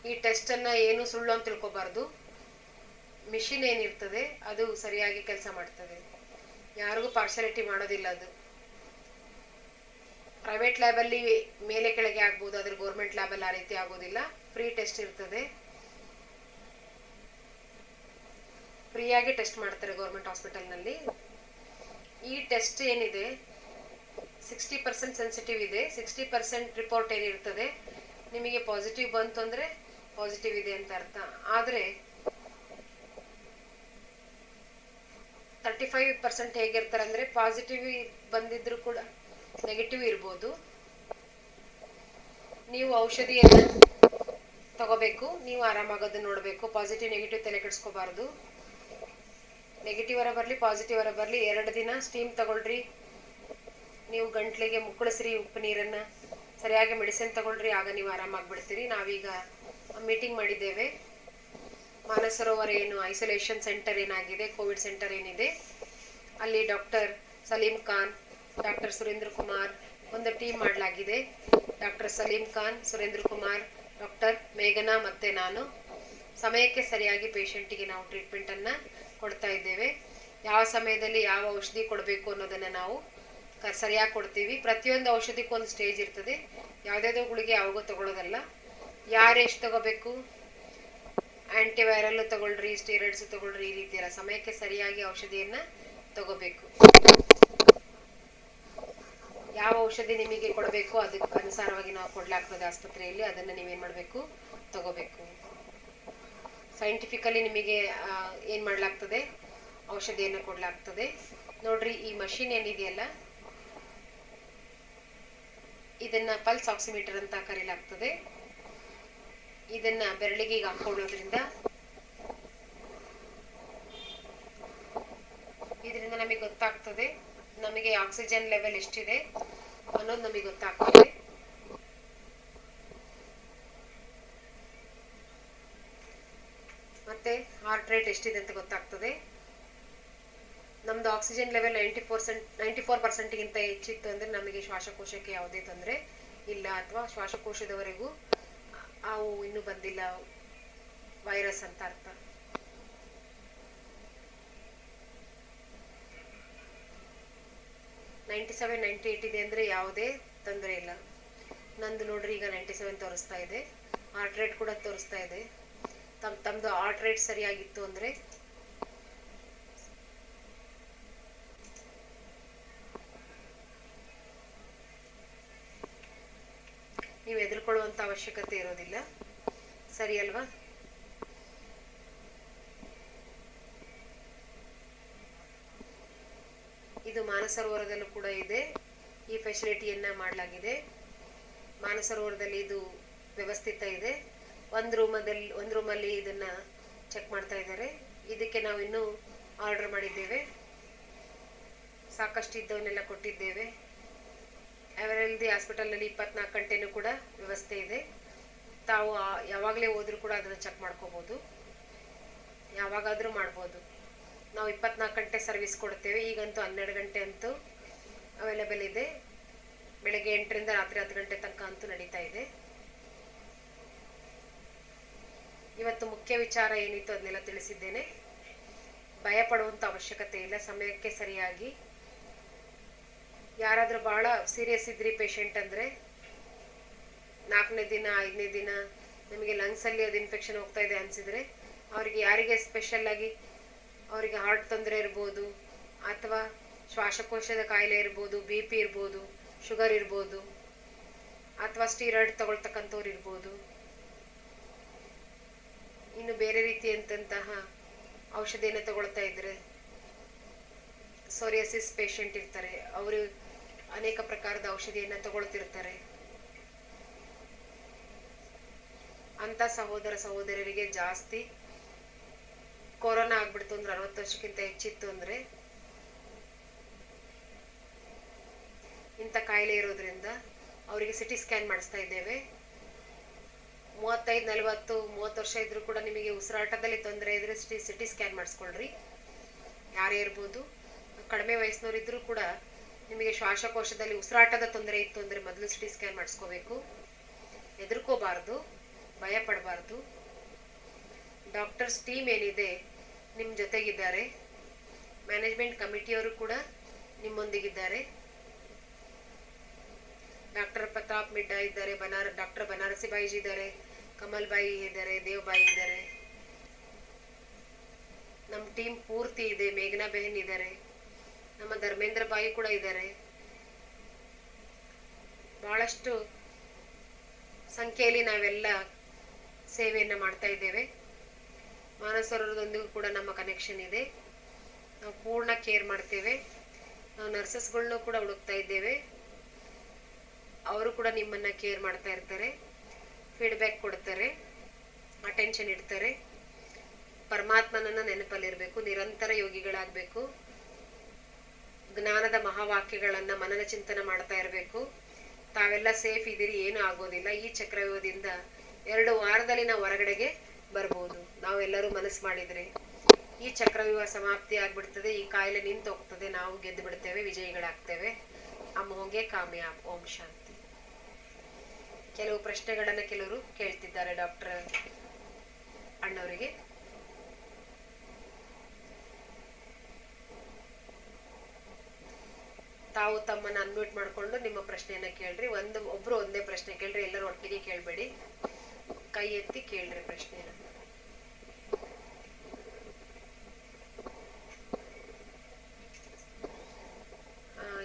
ಈ ಟೆಸ್ಟನ್ನು ಏನು ಸುಳ್ಳು ಅಂತ ತಿಳ್ಕೊಬಾರ್ದು. ಮಿಷಿನ್ ಏನಿರ್ತದೆ ಅದು ಸರಿಯಾಗಿ ಕೆಲಸ ಮಾಡ್ತದೆ, ಯಾರಿಗೂ ಪಾರ್ಶಾಲಿಟಿ ಮಾಡೋದಿಲ್ಲ. ಅದು ಪ್ರೈವೇಟ್ ಲ್ಯಾಬಲ್ಲಿ ಮೇಲೆ ಕೆಳಗೆ ಆಗ್ಬೋದು, ಆದರೆ ಗೌರ್ಮೆಂಟ್ ಲ್ಯಾಬಲ್ಲಿ ಆ ರೀತಿ ಆಗೋದಿಲ್ಲ. ಫ್ರೀ ಟೆಸ್ಟ್ ಇರ್ತದೆ, ಫ್ರೀಯಾಗಿ ಟೆಸ್ಟ್ ಮಾಡ್ತಾರೆ ಗೌರ್ಮೆಂಟ್ ಹಾಸ್ಪಿಟಲ್ನಲ್ಲಿ. ಈ ಟೆಸ್ಟ್ ಏನಿದೆ 60% ಸೆನ್ಸಿಟಿವ್ ಇದೆ. 60% ರಿಪೋರ್ಟ್ ಏನಿರ್ತದೆ ನಿಮಗೆ ಪಾಸಿಟಿವ್ ಬಂತು ಅಂದರೆ ಪಾಸಿಟಿವ್ ಇದೆ ಅಂತ ಅರ್ಥ. ಆದರೆ 35% ಹೇಗಿರ್ತಾರೆ ಅಂದರೆ ಪಾಸಿಟಿವ್ ಬಂದಿದ್ರು ಕೂಡ ನೆಗೆಟಿವ್ ಇರ್ಬೋದು. ನೀವು ಔಷಧಿಯನ್ನು ತಗೋಬೇಕು, ನೀವು ಆರಾಮಾಗೋದನ್ನು ನೋಡಬೇಕು. ಪಾಸಿಟಿವ್ ನೆಗೆಟಿವ್ ತಲೆ ಕೆಡಿಸ್ಕೋಬಾರ್ದು. ನೆಗೆಟಿವ್ ವರ ಬರಲಿ ಪಾಸಿಟಿವ್ ವರ ಬರಲಿ 2 ದಿನ ಸ್ಟೀಮ್ ತಗೊಳ್ರಿ. ನೀವು ಗಂಟ್ಲಿಗೆ ಮುಕ್ಕಳಿಸ್ರಿ ಉಪ್ಪು ನೀರನ್ನು, ಸರಿಯಾಗಿ ಮೆಡಿಸಿನ್ ತಗೊಳ್ರಿ, ಆಗ ನೀವು ಆರಾಮಾಗಿಬಿಡ್ತೀರಿ. ನಾವೀಗ ಮೀಟಿಂಗ್ ಮಾಡಿದ್ದೇವೆ. ಮಾನಸರೋವರ ಏನು ಐಸೋಲೇಷನ್ ಸೆಂಟರ್ ಏನಾಗಿದೆ, ಕೋವಿಡ್ ಸೆಂಟರ್ ಏನಿದೆ, ಅಲ್ಲಿ ಡಾಕ್ಟರ್ ಸಲೀಂ ಖಾನ್, ಡಾಕ್ಟರ್ ಸುರೇಂದ್ರ ಕುಮಾರ್ ಒಂದು ಟೀಮ್ ಮಾಡಲಾಗಿದೆ. ಡಾಕ್ಟರ್ ಸಲೀಂ ಖಾನ್, ಸುರೇಂದ್ರ ಕುಮಾರ್, ಡಾಕ್ಟರ್ ಮೇಘನಾ ಮತ್ತು ನಾನು ಸಮಯಕ್ಕೆ ಸರಿಯಾಗಿ ಪೇಷಂಟಿಗೆ ನಾವು ಟ್ರೀಟ್ಮೆಂಟನ್ನು ಕೊಡ್ತಾ ಇದ್ದೇವೆ. ಯಾವ ಸಮಯದಲ್ಲಿ ಯಾವ ಔಷಧಿ ಕೊಡಬೇಕು ಅನ್ನೋದನ್ನು ನಾವು ಸರಿಯಾಗಿ ಕೊಡ್ತೀವಿ. ಪ್ರತಿಯೊಂದು ಔಷಧಿಗೂ ಒಂದು ಸ್ಟೇಜ್ ಇರ್ತದೆ. ಯಾವುದ್ಯಾವುದೋ ಗುಳಿಗೆ ಯಾವಾಗೋ ತಗೊಳ್ಳೋದಲ್ಲ. ಯಾರು ಎಷ್ಟು ತಗೋಬೇಕು, ಆ್ಯಂಟಿವೈರಲ್ಲು ತಗೊಳ್ರಿ, ಸ್ಟೀರಾಯ್ಡ್ಸ್ ತಗೊಳ್ರಿ, ಈ ರೀತಿ ಎಲ್ಲ ಸಮಯಕ್ಕೆ ಸರಿಯಾಗಿ ಔಷಧಿಯನ್ನು ತಗೋಬೇಕು. ಯಾವ ಔಷಧಿ ನಿಮಗೆ ಕೊಡಬೇಕು ಅದಕ್ಕೆ ಅನುಸಾರವಾಗಿ ನಾವು ಕೊಡಲಾಗ್ತದೆ ಆಸ್ಪತ್ರೆಯಲ್ಲಿ, ಅದನ್ನು ನೀವೇನು ಮಾಡಬೇಕು, ತಗೋಬೇಕು. ಸೈಂಟಿಫಿಕಲಿ ನಿಮಗೆ ಏನು ಮಾಡಲಾಗ್ತದೆ, ಔಷಧಿಯನ್ನು ಕೊಡಲಾಗ್ತದೆ. ನೋಡ್ರಿ, ಈ ಮಷಿನ್ ಏನಿದೆಯಲ್ಲ ಇದನ್ನು ಪಲ್ಸ್ ಆಕ್ಸಿಮೀಟರ್ ಅಂತ ಕರೆಯಲಾಗ್ತದೆ. ಇದನ್ನು ಬೆರಳಿಗೆ ಹಾಕೊಳ್ಳೋದ್ರಿಂದ ಇದರಿಂದ ನಮಗೆ ಗೊತ್ತಾಗ್ತದೆ ನಮಗೆ ಆಕ್ಸಿಜನ್ ಲೆವೆಲ್ ಎಷ್ಟಿದೆ ಅನ್ನೋದು ನಮಗೆ ಗೊತ್ತಾಗ್ತದೆ. ಮತ್ತೆ ಹಾರ್ಟ್ ರೇಟ್ ಎಷ್ಟಿದೆ ಅಂತ ಗೊತ್ತಾಗ್ತದೆ. ನಮ್ದು ಆಕ್ಸಿಜನ್ ಲೆವೆಲ್ 94%ಗಿಂತ ಹೆಚ್ಚಿತ್ತು ಅಂದರೆ ನಮಗೆ ಶ್ವಾಸಕೋಶಕ್ಕೆ ಯಾವುದೇ ತೊಂದರೆ ಇಲ್ಲ, ಅಥವಾ ಶ್ವಾಸಕೋಶದವರೆಗೂ ಅವು ಇನ್ನೂ ಬಂದಿಲ್ಲ ವೈರಸ್ ಅಂತ ಅರ್ಥ. $97, $98 ಇದೆ ಅಂದರೆ ಯಾವುದೇ ತೊಂದರೆ ಇಲ್ಲ. ನಂದು ನೋಡ್ರಿ ಈಗ 97 ತೋರಿಸ್ತಾ ಇದೆ. ಹಾರ್ಟ್ ರೇಟ್ ಕೂಡ ತೋರಿಸ್ತಾ ಇದೆ. ತಮ್ಮದು ಹಾರ್ಟ್ ರೇಟ್ ಸರಿಯಾಗಿತ್ತು ಅಂದರೆ ನೀವು ಹೆದರ್ಕೊಳ್ಳುವಂಥ ಅವಶ್ಯಕತೆ ಇರೋದಿಲ್ಲ. ಸರಿ ಅಲ್ವಾ? ಇದು ಮಾನಸರೋವರದಲ್ಲೂ ಕೂಡ ಇದೆ. ಈ ಫೆಸಿಲಿಟಿಯನ್ನು ಮಾಡಲಾಗಿದೆ. ಮಾನಸರೋವರದಲ್ಲಿ ಇದು ವ್ಯವಸ್ಥಿತ ಇದೆ. ಒಂದು ರೂಮಲ್ಲಿ ಇದನ್ನು ಚೆಕ್ ಮಾಡ್ತಾ ಇದ್ದಾರೆ. ಇದಕ್ಕೆ ನಾವು ಇನ್ನೂ ಆರ್ಡರ್ ಮಾಡಿದ್ದೇವೆ, ಸಾಕಷ್ಟು ಇದ್ದವನ್ನೆಲ್ಲ ಕೊಟ್ಟಿದ್ದೇವೆ. ಅವರೆಲ್ದಿ ಹಾಸ್ಪಿಟಲ್ನಲ್ಲಿ 24 ಗಂಟೆನೂ ಕೂಡ ವ್ಯವಸ್ಥೆ ಇದೆ. ತಾವು ಯಾವಾಗಲೇ ಹೋದರೂ ಕೂಡ ಅದನ್ನು ಚೆಕ್ ಮಾಡ್ಕೋಬೋದು, ಯಾವಾಗಾದರೂ ಮಾಡ್ಬೋದು. ನಾವು 24 ಗಂಟೆ ಸರ್ವಿಸ್ ಕೊಡ್ತೇವೆ. ಈಗಂತೂ 12 ಗಂಟೆ ಅಂತೂ ಅವೈಲೇಬಲ್ ಇದೆ. ಬೆಳಗ್ಗೆ 8ರಿಂದ ರಾತ್ರಿ 10 ಗಂಟೆ ತನಕ ಅಂತೂ ನಡೀತಾ ಇದೆ. ಇವತ್ತು ಮುಖ್ಯ ವಿಚಾರ ಏನಿತ್ತು ಅದನ್ನೆಲ್ಲ ತಿಳಿಸಿದ್ದೇನೆ. ಭಯ ಪಡುವಂಥ ಅವಶ್ಯಕತೆ ಇಲ್ಲ. ಸಮಯಕ್ಕೆ ಸರಿಯಾಗಿ ಯಾರಾದರೂ ಭಾಳ ಸೀರಿಯಸ್ ಇದ್ರಿ ಪೇಷಂಟ್ ಅಂದರೆ 4ನೇ ದಿನ 5ನೇ ದಿನ ನಮಗೆ ಲಂಗ್ಸಲ್ಲಿ ಅದು ಇನ್ಫೆಕ್ಷನ್ ಹೋಗ್ತಾ ಇದೆ ಅನಿಸಿದರೆ ಅವರಿಗೆ ಯಾರಿಗೆ ಸ್ಪೆಷಲ್ಲಾಗಿ ಅವರಿಗೆ ಹಾರ್ಟ್ ತೊಂದರೆ ಇರ್ಬೋದು, ಅಥವಾ ಶ್ವಾಸಕೋಶದ ಕಾಯಿಲೆ ಇರ್ಬೋದು, BP ಇರ್ಬೋದು, ಶುಗರ್ ಇರ್ಬೋದು, ಅಥವಾ ಸ್ಟೀರಾಯ್ಡ್ ತಗೊಳ್ತಕ್ಕಂಥವ್ರು ಇರ್ಬೋದು, ಇನ್ನು ಬೇರೆ ರೀತಿಯಂತಹ ಔಷಧಿಯನ್ನು ತಗೊಳ್ತಾ ಇದ್ದರೆ, ಸೋರಿಯಾಸಿಸ್ ಪೇಷಂಟ್ ಇರ್ತಾರೆ, ಅವರು ಅನೇಕ ಪ್ರಕಾರದ ಔಷಧಿಯನ್ನು ತಗೊಳ್ತಿರ್ತಾರೆ. ಅಂಥ ಸಹೋದರ ಸಹೋದರರಿಗೆ ಜಾಸ್ತಿ ಕೊರೋನಾ ಆಗ್ಬಿಡ್ತು ಅಂದ್ರೆ 60 ವರ್ಷಕ್ಕಿಂತ ಹೆಚ್ಚಿತ್ತು ಅಂದರೆ ಇಂಥ ಕಾಯಿಲೆ ಇರೋದ್ರಿಂದ ಅವರಿಗೆ CT ಸ್ಕ್ಯಾನ್ ಮಾಡಿಸ್ತಾ ಇದ್ದೇವೆ. 35, 40, 30 ವರ್ಷ ಇದ್ರೂ ಕೂಡ ನಿಮಗೆ ಉಸಿರಾಟದಲ್ಲಿ ತೊಂದರೆ ಇದ್ರೆ CT ಸ್ಕ್ಯಾನ್ ಮಾಡಿಸ್ಕೊಳ್ರಿ. ಯಾರೇ ಇರ್ಬೋದು. ಕಡಿಮೆ ವಯಸ್ಸಿನವರಿದ್ದರೂ ಕೂಡ ನಿಮಗೆ ಶ್ವಾಸಕೋಶದಲ್ಲಿ ಉಸಿರಾಟದ ತೊಂದರೆ ಇತ್ತು ಅಂದರೆ ಮೊದಲು CT ಸ್ಕ್ಯಾನ್ ಮಾಡಿಸ್ಕೋಬೇಕು. ಹೆದರ್ಕೋಬಾರ್ದು, ಭಯ ಪಡಬಾರ್ದು. ಡಾಕ್ಟರ್ಸ್ ಟೀಮ್ ಏನಿದೆ ನಿಮ್ಮ ಜೊತೆಗಿದ್ದಾರೆ. ಮ್ಯಾನೇಜ್ಮೆಂಟ್ ಕಮಿಟಿಯವರು ಕೂಡ ನಿಮ್ಮೊಂದಿಗಿದ್ದಾರೆ. ಡಾಕ್ಟರ್ ಪ್ರತಾಪ್ ಮಿಡ್ಡಾ ಇದ್ದಾರೆ, ಡಾಕ್ಟರ್ ಬನಾರಸಿ ಬಾಯಿಜಿ ಇದ್ದಾರೆ, ಕಮಲ್ ಬಾಯಿ ಇದ್ದಾರೆ, ದೇವ್ ಬಾಯಿ ಇದ್ದಾರೆ. ನಮ್ಮ ಟೀಮ್ ಪೂರ್ತಿ ಇದೆ. ಮೇಘನಾ ಬೆಹನ್ ಇದ್ದಾರೆ, ನಮ್ಮ ಧರ್ಮೇಂದ್ರ ಬಾಯಿ ಕೂಡ ಇದ್ದಾರೆ. ಬಹಳಷ್ಟು ಸಂಖ್ಯೆಯಲ್ಲಿ ನಾವೆಲ್ಲ ಸೇವೆಯನ್ನು ಮಾಡ್ತಾ ಇದ್ದೇವೆ. ಮಾನಸರೋವರದೊಂದಿಗೂ ಕೂಡ ನಮ್ಮ ಕನೆಕ್ಷನ್ ಇದೆ. ನಾವು ಪೂರ್ಣ ಕೇರ್ ಮಾಡ್ತೇವೆ. ನಾವು ನರ್ಸಸ್ಗಳನ್ನೂ ಕೂಡ ಹುಡುಕ್ತಾ ಇದ್ದೇವೆ. ಅವರು ಕೂಡ ನಿಮ್ಮನ್ನ ಕೇರ್ ಮಾಡ್ತಾ ಇರ್ತಾರೆ, ಫೀಡ್ಬ್ಯಾಕ್ ಕೊಡ್ತಾರೆ, ಅಟೆನ್ಷನ್ ಇಡ್ತಾರೆ. ಪರಮಾತ್ಮನನ್ನ ನೆನಪಲ್ಲಿರಬೇಕು, ನಿರಂತರ ಯೋಗಿಗಳಾಗಬೇಕು, ಜ್ಞಾನದ ಮಹಾವಾಕ್ಯಗಳನ್ನ ಮನನ ಚಿಂತನೆ ಮಾಡ್ತಾ ಇರಬೇಕು. ತಾವೆಲ್ಲ ಸೇಫ್ ಇದ್ದೀರಿ, ಏನೂ ಆಗೋದಿಲ್ಲ. ಈ ಚಕ್ರವ್ಯೂಹದಿಂದ 2 ವಾರದಲ್ಲಿ ನಾವು ಹೊರಗಡೆಗೆ ಬರ್ಬೋದು, ನಾವೆಲ್ಲರೂ ಮನಸ್ಸು ಮಾಡಿದ್ರೆ. ಈ ಚಕ್ರವ್ಯೂಹ ಸಮಾಪ್ತಿ ಆಗ್ಬಿಡ್ತದೆ, ಈ ಕಾಯಿಲೆ ನಿಂತು ಹೋಗ್ತದೆ, ನಾವು ಗೆದ್ದು ಬಿಡ್ತೇವೆ, ವಿಜಯಿಗಳಾಗ್ತೇವೆ. ಅಮೋಘೆ ಕಾಮಯಾಬ್. ಓಂ ಶಾಂತಿ. ಕೆಲವು ಪ್ರಶ್ನೆಗಳನ್ನ ಕೆಲವರು ಕೇಳ್ತಿದ್ದಾರೆ ಡಾಕ್ಟರ್ ಅಣ್ಣವರಿಗೆ. ತಾವು ತಮ್ಮನ್ನ ಅನ್ಮ್ಯೂಟ್ ಮಾಡ್ಕೊಂಡು ನಿಮ್ಮ ಪ್ರಶ್ನೆಯನ್ನ ಕೇಳ್ರಿ. ಒಬ್ರು ಒಂದೇ ಪ್ರಶ್ನೆ ಕೇಳ್ರಿ, ಎಲ್ಲರೂ ಒಟ್ಟಿಗೆ ಕೇಳ್ಬೇಡಿ. ಕೈ ಎತ್ತಿ ಕೇಳ್ರಿ ಪ್ರಶ್ನೆನ.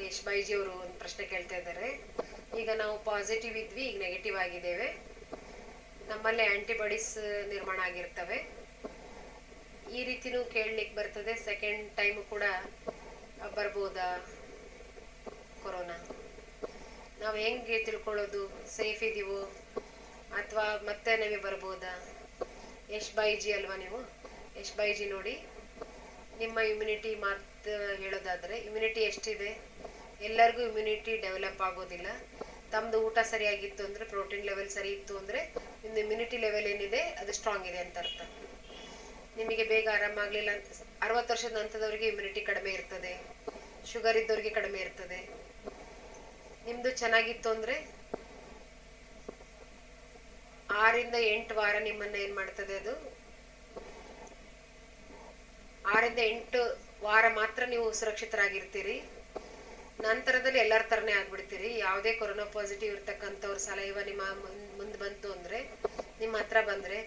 ಯಶ್ ಬಾಯಿಜಿ ಅವರು ಒಂದು ಪ್ರಶ್ನೆ ಕೇಳ್ತಾ ಇದ್ದಾರೆ. ಈಗ ನಾವು ಪಾಸಿಟಿವ್ ಇದ್ವಿ, ಈಗ ನೆಗೆಟಿವ್ ಆಗಿದ್ದೇವೆ. ನಮ್ಮಲ್ಲಿ ಆಂಟಿಬಾಡೀಸ್ ನಿರ್ಮಾಣ ಆಗಿರ್ತವೆ. ಈ ರೀತಿನೂ ಕೇಳಲಿಕ್ಕೆ ಬರ್ತದೆ. ಸೆಕೆಂಡ್ ಟೈಮ್ ಕೂಡ ಬರ್ಬೋದಾ ಕೊರೋನಾ? ನಾವು ಹೆಂಗೆ ತಿಳ್ಕೊಳ್ಳೋದು? ಸೇಫ್ ಇದೀವೋ ಅಥವಾ ಮತ್ತೆ ನಮಗೆ ಬರ್ಬೋದಾ? ಯಶ್ ಬಾಯಿಜಿ ಅಲ್ವಾ ನೀವು? ಯಶ್ ಬಾಯಿಜಿ ನೋಡಿ, ನಿಮ್ಮ ಇಮ್ಯುನಿಟಿ ಮಾತು ಹೇಳೋದಾದ್ರೆ ಇಮ್ಯುನಿಟಿ ಎಷ್ಟಿದೆ? ಎಲ್ಲರಿಗೂ ಇಮ್ಯುನಿಟಿ ಡೆವಲಪ್ ಆಗೋದಿಲ್ಲ. ತಮ್ಮದು ಊಟ ಸರಿಯಾಗಿತ್ತು ಅಂದರೆ, ಪ್ರೋಟೀನ್ ಲೆವೆಲ್ ಸರಿ ಇತ್ತು ಅಂದರೆ ನಿಮ್ದು ಇಮ್ಯುನಿಟಿ ಲೆವೆಲ್ ಏನಿದೆ ಅದು ಸ್ಟ್ರಾಂಗ್ ಇದೆ ಅಂತ ಅರ್ಥ. ನಿಮಗೆ ಬೇಗ ಆರಾಮಾಗಲಿಲ್ಲ, 60 ವರ್ಷದ ನಂತರದವರಿಗೆ ಇಮ್ಯುನಿಟಿ ಕಡಿಮೆ ಇರ್ತದೆ, ಶುಗರ್ ಇದ್ದವ್ರಿಗೆ ಕಡಿಮೆ ಇರ್ತದೆ. ನಿಮ್ದು ಚೆನ್ನಾಗಿತ್ತು ಅಂದರೆ 6 ಇಂದ 8 ವಾರ ನಿಮ್ಮನ್ನ ಏನ್ ಮಾಡ್ತದೆ, ಅದು 6 ಇಂದ 8 ವಾರ ಮಾತ್ರ ನೀವು ಸುರಕ್ಷಿತರಾಗಿರ್ತೀರಿ. ನಂತರದಲ್ಲಿ ಎಲ್ಲರ ತರನೇ ಆಗ್ಬಿಡ್ತೀರಿ. ಯಾವುದೇ ಕೊರೋನಾ ಪಾಸಿಟಿವ್ ಇರ್ತಕ್ಕಂಥವ್ರ ಸಲೈವ ನಿಮ್ಮ ಮುಂದೆ ಬಂತು ಅಂದ್ರೆ, ನಿಮ್ಮ ಹತ್ರ ಬಂದ್ರೆ,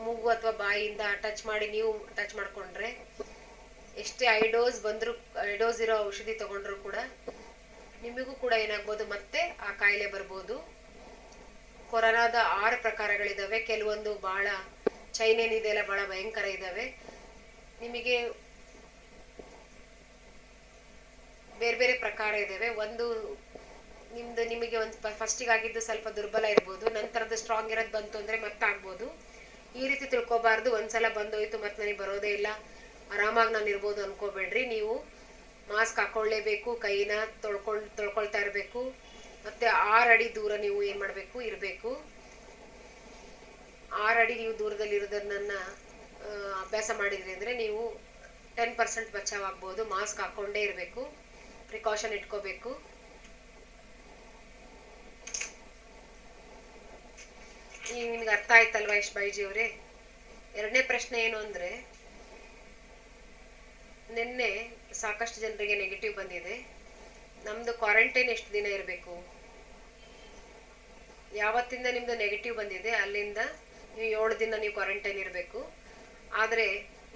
ಮೂಗು ಅಥವಾ ಬಾಯಿಯಿಂದ ಟಚ್ ಮಾಡಿ ನೀವು ಟಚ್ ಮಾಡ್ಕೊಂಡ್ರೆ, ಎಷ್ಟೇ ಐಡೋಸ್ ಬಂದ್ರು, ಐಡೋಸ್ ಇರೋ ಔಷಧಿ ತಗೊಂಡ್ರು ಕೂಡ ನಿಮಗೂ ಕೂಡ ಏನಾಗ್ಬೋದು, ಮತ್ತೆ ಆ ಕಾಯಿಲೆ ಬರ್ಬೋದು. ಕೊರೋನಾದ 6 ಪ್ರಕಾರಗಳಿದಾವೆ. ಕೆಲವೊಂದು ಬಹಳ ಚೈನ್ ಏನಿದೆಯಲ್ಲ ಬಹಳ ಭಯಂಕರ ಇದಾವೆ. ನಿಮಗೆ ಬೇರೆ ಬೇರೆ ಪ್ರಕಾರ ಇದಾವೆ. ಒಂದು ನಿಮಗೆ ಒಂದು ಫಸ್ಟಿಗೆ ಆಗಿದ್ದು ಸ್ವಲ್ಪ ದುರ್ಬಲ ಇರ್ಬೋದು, ನಂತರದ ಸ್ಟ್ರಾಂಗ್ ಇರೋದು ಬಂತು ಅಂದ್ರೆ ಮತ್ತೆ ಆಗ್ಬೋದು. ಈ ರೀತಿ ತಿಳ್ಕೊಬಾರ್ದು. ಒಂದ್ಸಲ ಬಂದೋಯ್ತು ಮತ್ತೆ ನನಗೆ ಬರೋದೇ ಇಲ್ಲ, ಆರಾಮಾಗಿ ನಾನು ಇರ್ಬೋದು ಅನ್ಕೋಬೇಡ್ರಿ. ನೀವು ಮಾಸ್ಕ್ ಹಾಕೊಳ್ಳೇಬೇಕು, ಕೈನ ತೊಳ್ಕೊಳ್ತಾ ಇರಬೇಕು. ಮತ್ತೆ 6 ಅಡಿ ದೂರ ನೀವು ಏನ್ ಮಾಡ್ಬೇಕು, ಇರಬೇಕು. 6 ಅಡಿ ನೀವು ದೂರದಲ್ಲಿ ಇರೋದನ್ನ ಅಭ್ಯಾಸ ಮಾಡಿದ್ರಿ ಅಂದ್ರೆ ನೀವು 10% ಬಚಾವ್ ಆಗ್ಬೋದು. ಮಾಸ್ಕ್ ಹಾಕೊಂಡೇ ಇರಬೇಕು, ಪ್ರಿಕಾಷನ್ ಇಟ್ಕೋಬೇಕು. ಈಗ ನಿಮ್ಗೆ ಅರ್ಥ ಆಯ್ತಲ್ವಾ ಯಶ್ ಬಾಯಿಜಿ ಅವರೇ? 2ನೇ ಪ್ರಶ್ನೆ ಏನು ಅಂದ್ರೆ, ನಿನ್ನೆ ಸಾಕಷ್ಟು ಜನರಿಗೆ ನೆಗೆಟಿವ್ ಬಂದಿದೆ. ನಮ್ದು ಕ್ವಾರಂಟೈನ್ ಎಷ್ಟು ದಿನ ಇರಬೇಕು? ಯಾವತ್ತಿಂದ ನಿಮ್ದು ನೆಗೆಟಿವ್ ಬಂದಿದೆ ಅಲ್ಲಿಂದ ನೀವು 7 ದಿನ ನೀವು ಕ್ವಾರಂಟೈನ್ ಇರಬೇಕು. ಆದರೆ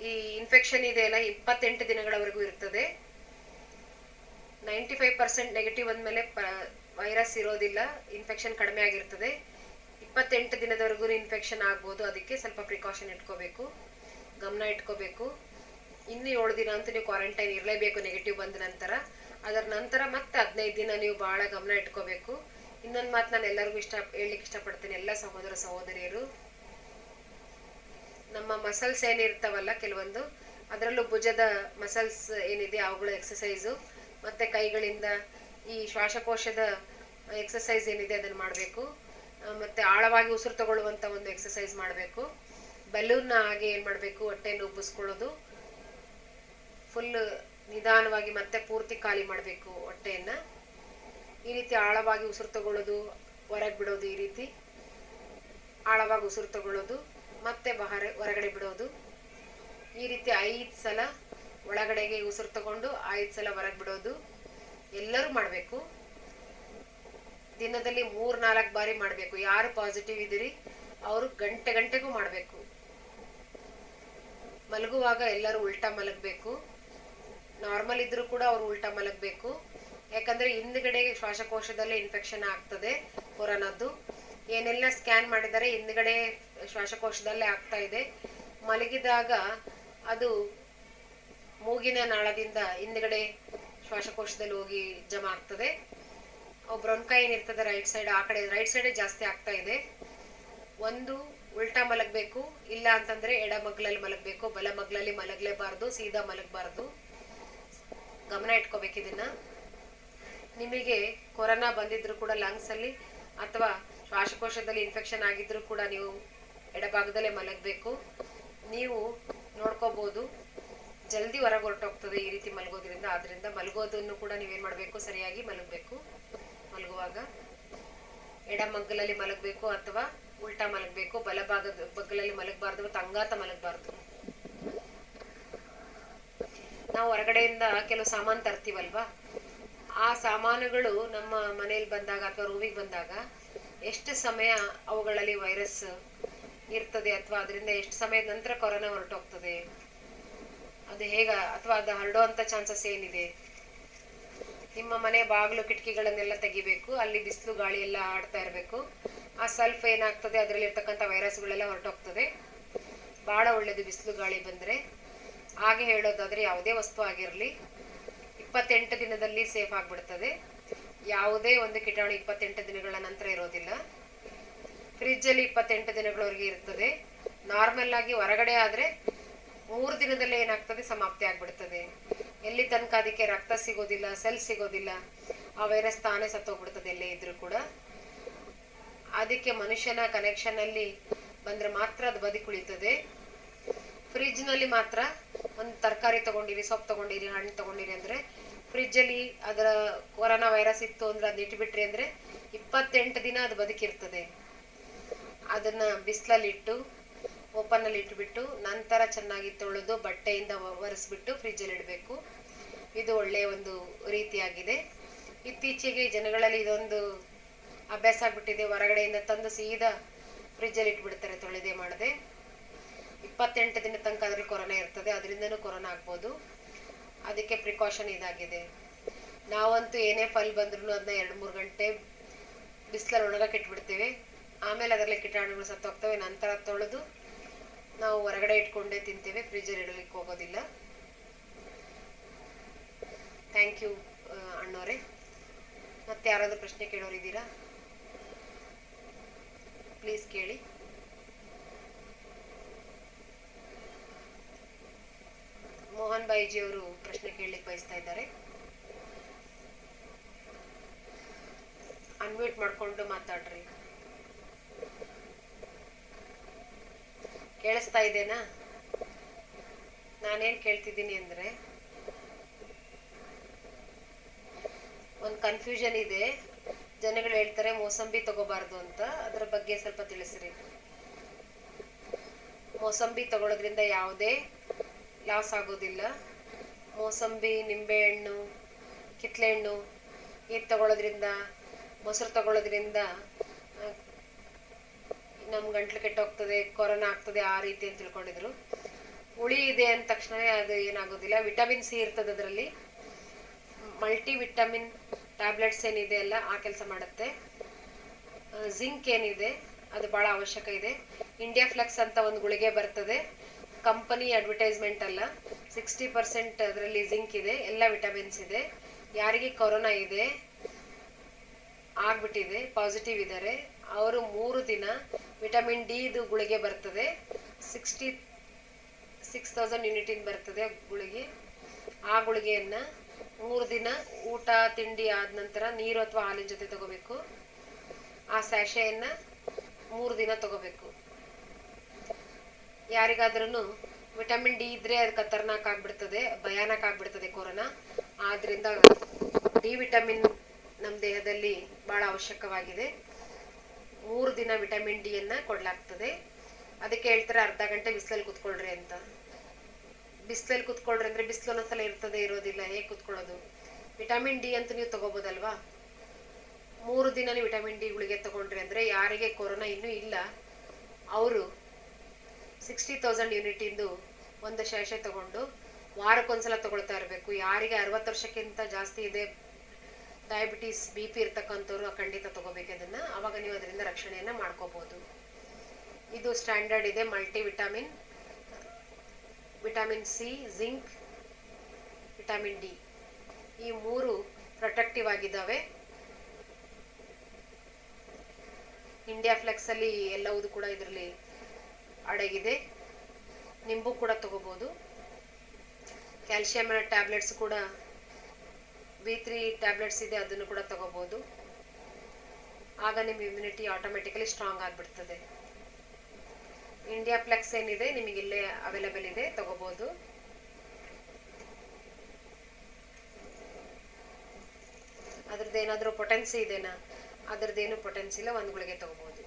ಈ ಇನ್ಫೆಕ್ಷನ್ ಇದೆಯಲ್ಲ 28 ದಿನಗಳವರೆಗೂ ಇರ್ತದೆ. 95% ನೆಗೆಟಿವ್ ಅಂದಮೇಲೆ ವೈರಸ್ ಇರೋದಿಲ್ಲ, ಇನ್ಫೆಕ್ಷನ್ ಕಡಿಮೆ ಆಗಿರ್ತದೆ. 28 ದಿನದವರೆಗೂ ಇನ್ಫೆಕ್ಷನ್ ಆಗ್ಬೋದು. ಅದಕ್ಕೆ ಸ್ವಲ್ಪ ಪ್ರಿಕಾಷನ್ ಇಟ್ಕೋಬೇಕು, ಗಮನ ಇಟ್ಕೋಬೇಕು. ಇನ್ನು 7 ದಿನ ಅಂತೂ ನೀವು ಕ್ವಾರಂಟೈನ್ ಇರಲೇಬೇಕು ನೆಗೆಟಿವ್ ಬಂದ ನಂತರ. ಅದರ ನಂತರ ಮತ್ತೆ 15 ದಿನ ನೀವು ಬಹಳ ಗಮನ ಇಟ್ಕೋಬೇಕು. ಇನ್ನೊಂದು ಮಾತು ನಾನು ಎಲ್ಲರಿಗೂ ಹೇಳಲಿಕ್ಕೆ ಇಷ್ಟಪಡ್ತೇನೆ, ಎಲ್ಲ ಸಹೋದರ ಸಹೋದರಿಯರು, ನಮ್ಮ ಮಸಲ್ಸ್ ಏನಿರ್ತಾವಲ್ಲ ಕೆಲವೊಂದು, ಅದರಲ್ಲೂ ಭುಜದ ಮಸಲ್ಸ್ ಏನಿದೆ ಅವುಗಳ ಎಕ್ಸಸೈಸು, ಮತ್ತೆ ಕೈಗಳಿಂದ ಈ ಶ್ವಾಸಕೋಶದ ಎಕ್ಸಸೈಸ್ ಏನಿದೆ ಅದನ್ನು ಮಾಡಬೇಕು. ಮತ್ತೆ ಆಳವಾಗಿ ಉಸಿರು ತಗೊಳ್ಳುವಂಥ ಒಂದು ಎಕ್ಸಸೈಸ್ ಮಾಡಬೇಕು. ಬಲೂನ್ನ ಹಾಗೆ ಏನು ಮಾಡಬೇಕು, ಹೊಟ್ಟೆಯನ್ನು ಉಬ್ಬಿಸ್ಕೊಳ್ಳೋದು, ಫುಲ್ ನಿಧಾನವಾಗಿ ಮತ್ತೆ ಪೂರ್ತಿ ಖಾಲಿ ಮಾಡಬೇಕು ಹೊಟ್ಟೆಯನ್ನು. ಈ ರೀತಿ ಆಳವಾಗಿ ಉಸಿರು ತಗೊಳ್ಳೋದು, ಹೊರಗೆ ಬಿಡೋದು, ಈ ರೀತಿ ಆಳವಾಗಿ ಆವಾಗ ಉಸಿರು ತಗೊಳ್ಳೋದು, ಮತ್ತೆ ಹೊರಗಡೆ ಬಿಡೋದು. ಈ ರೀತಿ 5 ಸಲ ಒಳಗಡೆಗೆ ಉಸಿರು ತಗೊಂಡು 5 ಸಲ ಹೊರಗೆ ಬಿಡೋದು ಎಲ್ಲರೂ ಮಾಡಬೇಕು. ದಿನದಲ್ಲಿ 3-4 ಬಾರಿ ಮಾಡಬೇಕು. ಯಾರು ಪಾಸಿಟಿವ್ ಇದ್ದೀರಿ ಅವರು ಗಂಟೆಗೂ ಮಾಡಬೇಕು. ಮಲಗುವಾಗ ಎಲ್ಲರೂ ಉಲ್ಟಾ ಮಲಗಬೇಕು. ನಾರ್ಮಲ್ ಇದ್ರೂ ಕೂಡ ಅವರು ಉಲ್ಟಾ ಮಲಗಬೇಕು. ಯಾಕಂದ್ರೆ ಹಿಂದ್ಗಡೆ ಶ್ವಾಸಕೋಶದಲ್ಲೇ ಇನ್ಫೆಕ್ಷನ್ ಆಗ್ತದೆ ಕೊರೋನಾದ್ದು. ಏನೆಲ್ಲ ಸ್ಕ್ಯಾನ್ ಮಾಡಿದರೆ ಹಿಂದ್ಗಡೆ ಶ್ವಾಸಕೋಶದಲ್ಲೇ ಆಗ್ತಾ ಇದೆ. ಮಲಗಿದಾಗ ಅದು ಮೂಗಿನ ನಾಳದಿಂದ ಹಿಂದ್ಗಡೆ ಶ್ವಾಸಕೋಶದಲ್ಲಿ ಹೋಗಿ ಜಮಾ ಆಗ್ತದೆ. ಬ್ರೊನ್ಕೈ ಏನಿರ್ತದೆ ರೈಟ್ ಸೈಡ್, ಆ ಕಡೆ ರೈಟ್ ಸೈಡೇ ಜಾಸ್ತಿ ಆಗ್ತಾ ಇದೆ. ಒಂದು ಉಲ್ಟಾ ಮಲಗಬೇಕು, ಇಲ್ಲ ಅಂತಂದ್ರೆ ಎಡ ಮಗ್ಲಲ್ಲಿ ಮಲಗಬೇಕು. ಬಲ ಮಗ್ಲಲ್ಲಿ ಮಲಗಲೇಬಾರ್ದು, ಸೀದಾ ಮಲಗಬಾರ್ದು. ಗಮನ ಇಟ್ಕೋಬೇಕು ಇದನ್ನ. ನಿಮಗೆ ಕೊರೋನಾ ಬಂದಿದ್ರು ಕೂಡ ಲಂಗ್ಸ್ ಅಲ್ಲಿ ಅಥವಾ ಶ್ವಾಸಕೋಶದಲ್ಲಿ ಇನ್ಫೆಕ್ಷನ್ ಆಗಿದ್ರು ಕೂಡ ನೀವು ಎಡಭಾಗದಲ್ಲೇ ಮಲಗಬೇಕು. ನೀವು ನೋಡ್ಕೋಬಹುದು, ಜಲ್ದಿ ಹೊರಗೆ ಹೊರಟೋಗ್ತದೆ ಈ ರೀತಿ ಮಲಗೋದ್ರಿಂದ. ಆದ್ರಿಂದ ಮಲಗೋದನ್ನು ಕೂಡ ನೀವೇನ್ ಮಾಡಬೇಕು, ಸರಿಯಾಗಿ ಮಲಗಬೇಕು. ಮಲಗುವಾಗ ಎಡ ಮಗ್ಗಲಲ್ಲಿ ಮಲಗಬೇಕು ಅಥವಾ ಉಲ್ಟಾ ಮಲಗಬೇಕು. ಬಲಭಾಗದ ಬಗ್ಗಲಲ್ಲಿ ಮಲಗಬಾರ್ದು ಮತ್ತು ಅಂಗಾತ ಮಲಗಬಾರ್ದು. ನಾವು ಹೊರಗಡೆಯಿಂದ ಕೆಲವು ಸಾಮಾನು ತರ್ತೀವಲ್ವಾ, ಆ ಸಾಮಾನುಗಳು ನಮ್ಮ ಮನೆಯಲ್ಲಿ ಬಂದಾಗ ಅಥವಾ ರೂಮಿಗೆ ಬಂದಾಗ ಎಷ್ಟು ಸಮಯ ಅವುಗಳಲ್ಲಿ ವೈರಸ್ ಇರ್ತದೆ ಅಥವಾ ಅದರಿಂದ ಎಷ್ಟು ಸಮಯದ ನಂತರ ಕೊರೋನಾ ಹೊರಟೋಗ್ತದೆ, ಅದು ಹೇಗ ಅಥವಾ ಅದು ಹರಡುವಂತ ಚಾನ್ಸಸ್ ಏನಿದೆ. ನಿಮ್ಮ ಮನೆ ಬಾಗಿಲು ಕಿಟಕಿಗಳನ್ನೆಲ್ಲ ತೆಗಿಬೇಕು. ಅಲ್ಲಿ ಬಿಸಿಲು ಗಾಳಿ ಎಲ್ಲ ಆಡ್ತಾ ಇರಬೇಕು. ಆ ಸ್ವಲ್ಪ ಏನಾಗ್ತದೆ, ಅದರಲ್ಲಿ ಇರ್ತಕ್ಕಂಥ ವೈರಸ್ಗಳೆಲ್ಲ ಹೊರಟೋಗ್ತದೆ. ಬಹಳ ಒಳ್ಳೇದು ಬಿಸಿಲು ಗಾಳಿ ಬಂದ್ರೆ. ಹಾಗೆ ಹೇಳೋದಾದ್ರೆ ಯಾವುದೇ ವಸ್ತು ಆಗಿರಲಿ 28 ದಿನದಲ್ಲಿ ಸೇಫ್ ಆಗಿಬಿಡ್ತದೆ. ಯಾವುದೇ ಒಂದು ಕೀಟಾಣು 28 ದಿನಗಳ ನಂತರ ಇರೋದಿಲ್ಲ. ಫ್ರಿಜ್ಜಲ್ಲಿ 28 ದಿನಗಳವರೆಗೆ ಇರ್ತದೆ. ನಾರ್ಮಲ್ ಆಗಿ ಹೊರಗಡೆ ಆದ್ರೆ 3 ದಿನದಲ್ಲೇ ಏನಾಗ್ತದೆ, ಸಮಾಪ್ತಿ ಆಗ್ಬಿಡ್ತದೆ. ಎಲ್ಲಿ ತನಕ ಅದಕ್ಕೆ ರಕ್ತ ಸಿಗೋದಿಲ್ಲ, ಸೆಲ್ ಸಿಗೋದಿಲ್ಲ, ಆ ವೈರಸ್ ತಾನೇ ಸತ್ತೋಗ್ಬಿಡ್ತದೆ ಎಲ್ಲೇ ಇದ್ರೂ ಕೂಡ. ಅದಕ್ಕೆ ಮನುಷ್ಯನ ಕನೆಕ್ಷನ್ ಅಲ್ಲಿ ಬಂದ್ರೆ ಮಾತ್ರ ಅದು ಬದುಕುಳಿತದೆ. ಫ್ರಿಜ್ ನಲ್ಲಿ ಮಾತ್ರ ಒಂದು ತರಕಾರಿ ತಗೊಂಡಿರಿ, ಸೊಪ್ಪು ತಗೊಂಡಿರಿ, ಹಣ್ಣು ತಗೊಂಡಿರಿ ಅಂದ್ರೆ ಫ್ರಿಜ್ ಅಲ್ಲಿ ಅದರ ಕೊರೋನಾ ವೈರಸ್ ಇತ್ತು ಅಂದ್ರೆ ಅದನ್ನ ಇಟ್ಬಿಟ್ರಿ ಅಂದ್ರೆ 28 ದಿನ ಅದು ಬದುಕಿರ್ತದೆ. ಅದನ್ನ ಬಿಸಿಲಲ್ಲಿ ಇಟ್ಟು ಓಪನ್ ಅಲ್ಲಿ ಇಟ್ಬಿಟ್ಟು ನಂತರ ಚೆನ್ನಾಗಿ ತೊಳೆದು ಬಟ್ಟೆಯಿಂದ ಒರೆಸ್ಬಿಟ್ಟು ಫ್ರಿಜ್ ಅಲ್ಲಿ ಇಡಬೇಕು. ಇದು ಒಳ್ಳೆಯ ಒಂದು ರೀತಿಯಾಗಿದೆ. ಇತ್ತೀಚೆಗೆ ಜನಗಳಲ್ಲಿ ಇದೊಂದು ಅಭ್ಯಾಸ ಆಗ್ಬಿಟ್ಟಿದೆ. ಹೊರಗಡೆಯಿಂದ ತಂದು ಸೀದಾ ಫ್ರಿಜ್ ಅಲ್ಲಿ ಇಟ್ಬಿಡ್ತಾರೆ ತೊಳೆದೇ ಮಾಡದೆ. 28 ದಿನ ತನಕ ಅದ್ರಲ್ಲಿ ಕೊರೋನಾ ಇರ್ತದೆ. ಅದರಿಂದನೂ ಕೊರೋನಾ ಆಗ್ಬೋದು. ಅದಕ್ಕೆ ಪ್ರಿಕಾಷನ್ ಇದಾಗಿದೆ. ನಾವಂತೂ ಏನೇ ಫಲ್ ಬಂದ್ರು ಅದನ್ನ 2-3 ಗಂಟೆ ಬಿಸಿಲಲ್ಲಿ ಒಣಗಕ್ಕೆ ಇಟ್ಬಿಡ್ತೇವೆ. ಆಮೇಲೆ ಅದರಲ್ಲಿ ಕೀಟಾಣುಗಳು ಸತ್ತೋಗ್ತವೆ. ನಂತರ ತೊಳೆದು ನಾವು ಹೊರಗಡೆ ಇಟ್ಕೊಂಡೇ ತಿಂತೇವೆ, ಫ್ರಿಜ್ಜಲ್ಲಿ ಇಡಲಿಕ್ಕೆ ಹೋಗೋದಿಲ್ಲ. ಥ್ಯಾಂಕ್ ಯು ಅಣ್ಣೋರೆ. ಮತ್ತೆ ಯಾರಾದ್ರೂ ಪ್ರಶ್ನೆ ಕೇಳೋರಿದ್ದೀರಾ? ಪ್ಲೀಸ್ ಕೇಳಿ. ಮೋಹನ್ ಬಾಯಿಜಿ ಅವರು ಪ್ರಶ್ನೆ ಕೇಳಲಿಕ್ಕೆ ಬಯಸ್ತಾ ಇದ್ದಾರೆ. ಅನ್ಮ್ಯೂಟ್ ಮಾಡ್ಕೊಂಡು ಮಾತಾಡ್ರಿ. ಕೇಳಿಸ್ತಾ ಇದೆನಾ? ನಾನೇನ್ ಕೇಳ್ತಿದ್ದೀನಿ ಅಂದ್ರೆ, ಒಂದು ಕನ್ಫ್ಯೂಷನ್ ಇದೆ. ಜನಗಳು ಹೇಳ್ತಾರೆ ಮೋಸಂಬಿ ತಗೋಬಾರ್ದು ಅಂತ. ಅದರ ಬಗ್ಗೆ ಸ್ವಲ್ಪ ತಿಳಿಸ್ರಿ. ಮೋಸಂಬಿ ತಗೊಳ್ಳೋದ್ರಿಂದ ಯಾವುದೇ ಲಾಸ್ ಆಗೋದಿಲ್ಲ. ಮೋಸಂಬಿ, ನಿಂಬೆಹಣ್ಣು, ಕಿತ್ಳೆಹಣ್ಣು ಇದು ತಗೊಳ್ಳೋದ್ರಿಂದ, ಮೊಸರು ತಗೊಳ್ಳೋದ್ರಿಂದ ನಮ್ಮ ಗಂಟ್ಲು ಕೆಟ್ಟೋಗ್ತದೆ, ಕೊರೋನಾ ಆಗ್ತದೆ ಆ ರೀತಿ ಅಂತ ತಿಳ್ಕೊಂಡಿದ್ರು. ಹುಳಿ ಇದೆ ಅಂದ ತಕ್ಷಣ ಅದು ಏನಾಗೋದಿಲ್ಲ. ವಿಟಮಿನ್ ಸಿ ಇರ್ತದೆ ಅದರಲ್ಲಿ. ಮಲ್ಟಿ ವಿಟಮಿನ್ ಟ್ಯಾಬ್ಲೆಟ್ಸ್ ಏನಿದೆ ಅಲ್ಲ ಆ ಕೆಲಸ ಮಾಡುತ್ತೆ. ಜಿಂಕ್ ಏನಿದೆ ಅದು ಬಹಳ ಅವಶ್ಯಕ ಇದೆ. ಇಂಡಿಯಾ ಫ್ಲೆಕ್ಸ್ ಅಂತ ಒಂದು ಗುಳಿಗೆ ಬರ್ತದೆ. ಕಂಪನಿ ಅಡ್ವರ್ಟೈಸ್ಮೆಂಟ್ ಅಲ್ಲ. 60% ಅದರಲ್ಲಿ ಜಿಂಕ್ ಇದೆ, ಎಲ್ಲ ವಿಟಮಿನ್ಸ್ ಇದೆ. ಯಾರಿಗೆ ಕೊರೋನಾ ಇದೆ, ಆಗ್ಬಿಟ್ಟಿದೆ, ಪಾಸಿಟಿವ್ ಇದ್ದಾರೆ, ಅವರು 3 ದಿನ ವಿಟಮಿನ್ ಡಿ ಇದು ಗುಳಿಗೆ ಬರ್ತದೆ. 66,000 ಯೂನಿಟ್ ಬರ್ತದೆ ಗುಳಿಗೆ. ಆ ಗುಳಿಗೆಯನ್ನ 3 ದಿನ ಊಟ ತಿಂಡಿ ಆದ ನಂತರ ನೀರು ಅಥವಾ ಹಾಲಿನ ಜೊತೆ ತಗೋಬೇಕು. ಆ ಸ್ಯಾಶೆಯನ್ನ 3 ದಿನ ತಗೋಬೇಕು. ಯಾರಿಗಾದ್ರೂ ವಿಟಮಿನ್ ಡಿ ಇದ್ರೆ ಅದು ಖತರ್ನಾಕ್ ಆಗ್ಬಿಡ್ತದೆ, ಭಯಾನಕ ಆಗ್ಬಿಡ್ತದೆ ಕೊರೋನಾ. ಆದ್ರಿಂದ ಡಿ ವಿಟಮಿನ್ ನಮ್ಮ ದೇಹದಲ್ಲಿ ಬಹಳ ಅವಶ್ಯಕವಾಗಿದೆ. 3 ದಿನ ವಿಟಮಿನ್ ಡಿ ಅನ್ನ ಕೊಡಲಾಗ್ತದೆ. ಅದಕ್ಕೆ ಹೇಳ್ತಾರೆ ಅರ್ಧ ಗಂಟೆ ಬಿಸಿಲಲ್ಲಿ ಕುತ್ಕೊಳ್ರಿ ಅಂತ. ಬಿಸಿಲಲ್ಲಿ ಕುತ್ಕೊಳ್ರಿ ಅಂದ್ರೆ ಬಿಸಿಲು ಒಂದೊಂದ್ಸಲ ಇರ್ತದೆ, ಇರೋದಿಲ್ಲ, ಹೇಗೆ ಕುತ್ಕೊಳ್ಳೋದು? ವಿಟಮಿನ್ ಡಿ ಅಂತ ನೀವು ತಗೋಬೋದಲ್ವಾ? 3 ದಿನ ನೀವು ವಿಟಮಿನ್ ಡಿ ಗುಳಿಗೆ ತಗೊಂಡ್ರಿ ಅಂದ್ರೆ ಯಾರಿಗೆ ಕೊರೋನಾ ಇನ್ನೂ ಇಲ್ಲ ಅವರು 60,000 ಯೂನಿಟಿಂದು ಒಂದು ಶೇಷೆ ತಗೊಂಡು ವಾರಕ್ಕೊಂದ್ಸಲ ತಗೊಳ್ತಾ ಇರಬೇಕು. ಯಾರಿಗೆ 60 ವರ್ಷಕ್ಕಿಂತ ಜಾಸ್ತಿ ಇದೆ, ಡಯಾಬಿಟೀಸ್, BP ಇರ್ತಕ್ಕಂಥವ್ರು ಖಂಡಿತ ತಗೋಬೇಕು ಅದನ್ನ. ಅವಾಗ ನೀವು ಅದರಿಂದ ರಕ್ಷಣೆಯನ್ನ ಮಾಡ್ಕೋಬಹುದು. ಇದು ಸ್ಟ್ಯಾಂಡರ್ಡ್ ಇದೆ. Multi vitamin, vitamin C, zinc, vitamin D, ಈ 3 ಪ್ರೊಟೆಕ್ಟಿವ್ ಆಗಿದ್ದಾವೆ. ಇಂಡಿಯಾ ಫ್ಲೆಕ್ಸ್ ಅಲ್ಲಿ ಎಲ್ಲವೂ ಕೂಡ ಇದರಲ್ಲಿ ಅಡಗಿದೆ. ನಿಂಬು ಕೂಡ ತಗೋಬಹುದು. ಕ್ಯಾಲ್ಸಿಯಂ ಟ್ಯಾಬ್ಲೆಟ್ಸ್ ಕೂಡ B3 ಟ್ಯಾಬ್ಲೆಟ್ಸ್ ಇದೆ, ಅದನ್ನು ಕೂಡ ತಗೋಬಹುದು. ಆಗ ನಿಮ್ಮ ಇಮ್ಯುನಿಟಿ ಆಟೋಮೆಟಿಕಲಿ ಸ್ಟ್ರಾಂಗ್ ಆಗಿಬಿಡ್ತದೆ. ಇಂಡಿಯಾ ಫ್ಲೆಕ್ಸ್ ಏನಿದೆ ನಿಮಗೆ ಇಲ್ಲೇ ಅವೈಲೇಬಲ್ ಇದೆ, ತಗೋಬಹುದು. ಅದ್ರದ್ದು ಏನಾದರೂ ಪೊಟೆನ್ಸಿ ಇದೆನಾ? ಅದ್ರದ್ದೇನು ಪೊಟೆನ್ಸಿ ಇಲ್ಲ, ಒಂದು ಗುಳಿಗೆ ತಗೋಬಹುದು.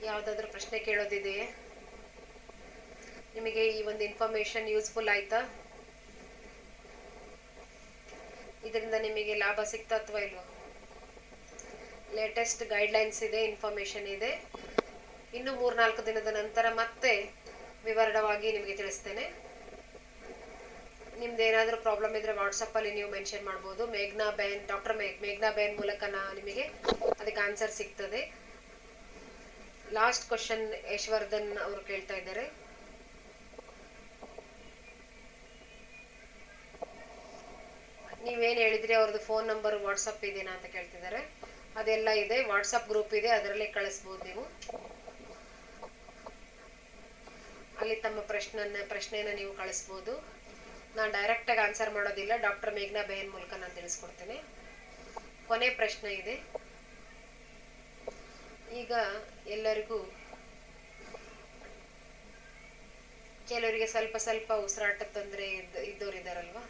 ಯಾವುದಾದ್ರೂ ಪ್ರಶ್ನೆ ಕೇಳೋದಿದೆಯೇ? ನಿಮಗೆ ಈ ಒಂದು ಇನ್ಫಾರ್ಮೇಶನ್ ಯೂಸ್ಫುಲ್ ಆಯ್ತಾ? ಇದರಿಂದ ನಿಮಗೆ ಲಾಭ ಸಿಗ್ತಾ ಅಥವಾ ಇಲ್ವಾ? ಲೇಟೆಸ್ಟ್ ಗೈಡ್ಲೈನ್ಸ್ ಇದೆ, ಇನ್ಫಾರ್ಮೇಶನ್ ಇದೆ. ಇನ್ನು 3-4 ದಿನದ ನಂತರ ಮತ್ತೆ ವಿವರಣವಾಗಿ ನಿಮಗೆ ತಿಳಿಸ್ತೇನೆ. ನಿಮ್ದು ಏನಾದರೂ ಪ್ರಾಬ್ಲಮ್ ಇದ್ರೆ ವಾಟ್ಸಪ್ಪಲ್ಲಿ ನೀವು ಮೆನ್ಷನ್ ಮಾಡ್ಬೋದು. ಡಾಕ್ಟರ್ ಮೇಘ್ನಾ ಬೇನ್ ಮೂಲಕ ನಿಮಗೆ ಅದಕ್ಕೆ ಆನ್ಸರ್ ಸಿಗ್ತದೆ. ಲಾಸ್ಟ್ ಕ್ವಶನ್ ಯಶವರ್ಧನ್ ಅವರು ಕೇಳ್ತಾ ಇದ್ದಾರೆ. ನೀವೇನು ಹೇಳಿದ್ರಿ, ಅವ್ರದ್ದು ಫೋನ್ ನಂಬರ್ ವಾಟ್ಸಪ್ ಇದೆನಾ ಅಂತ ಕೇಳ್ತಿದ್ದಾರೆ. ಅದೆಲ್ಲ ಇದೆ, ವಾಟ್ಸಪ್ ಗ್ರೂಪ್ ಇದೆ, ಅದರಲ್ಲಿ ಕಳಿಸ್ಬೋದು ನೀವು. ಅಲ್ಲಿ ತಮ್ಮ ಪ್ರಶ್ನೆಯನ್ನು ನೀವು ಕಳಿಸ್ಬೋದು. ನಾನು ಡೈರೆಕ್ಟಾಗಿ ಆನ್ಸರ್ ಮಾಡೋದಿಲ್ಲ, ಡಾಕ್ಟರ್ ಮೇಘ್ನಾ ಬೇನ್ ಮೂಲಕ ನಾನು ತಿಳಿಸ್ಕೊಡ್ತೇನೆ. ಕೊನೆ ಪ್ರಶ್ನೆ ಇದೆ. ಈಗ ಎಲ್ಲರಿಗೂ ಕೆಲವರಿಗೆ ಸ್ವಲ್ಪ ಉಸಿರಾಟ ತೊಂದರೆ ಇದ್ದವ್ರು ಇದ್ದಾರಲ್ವಾ,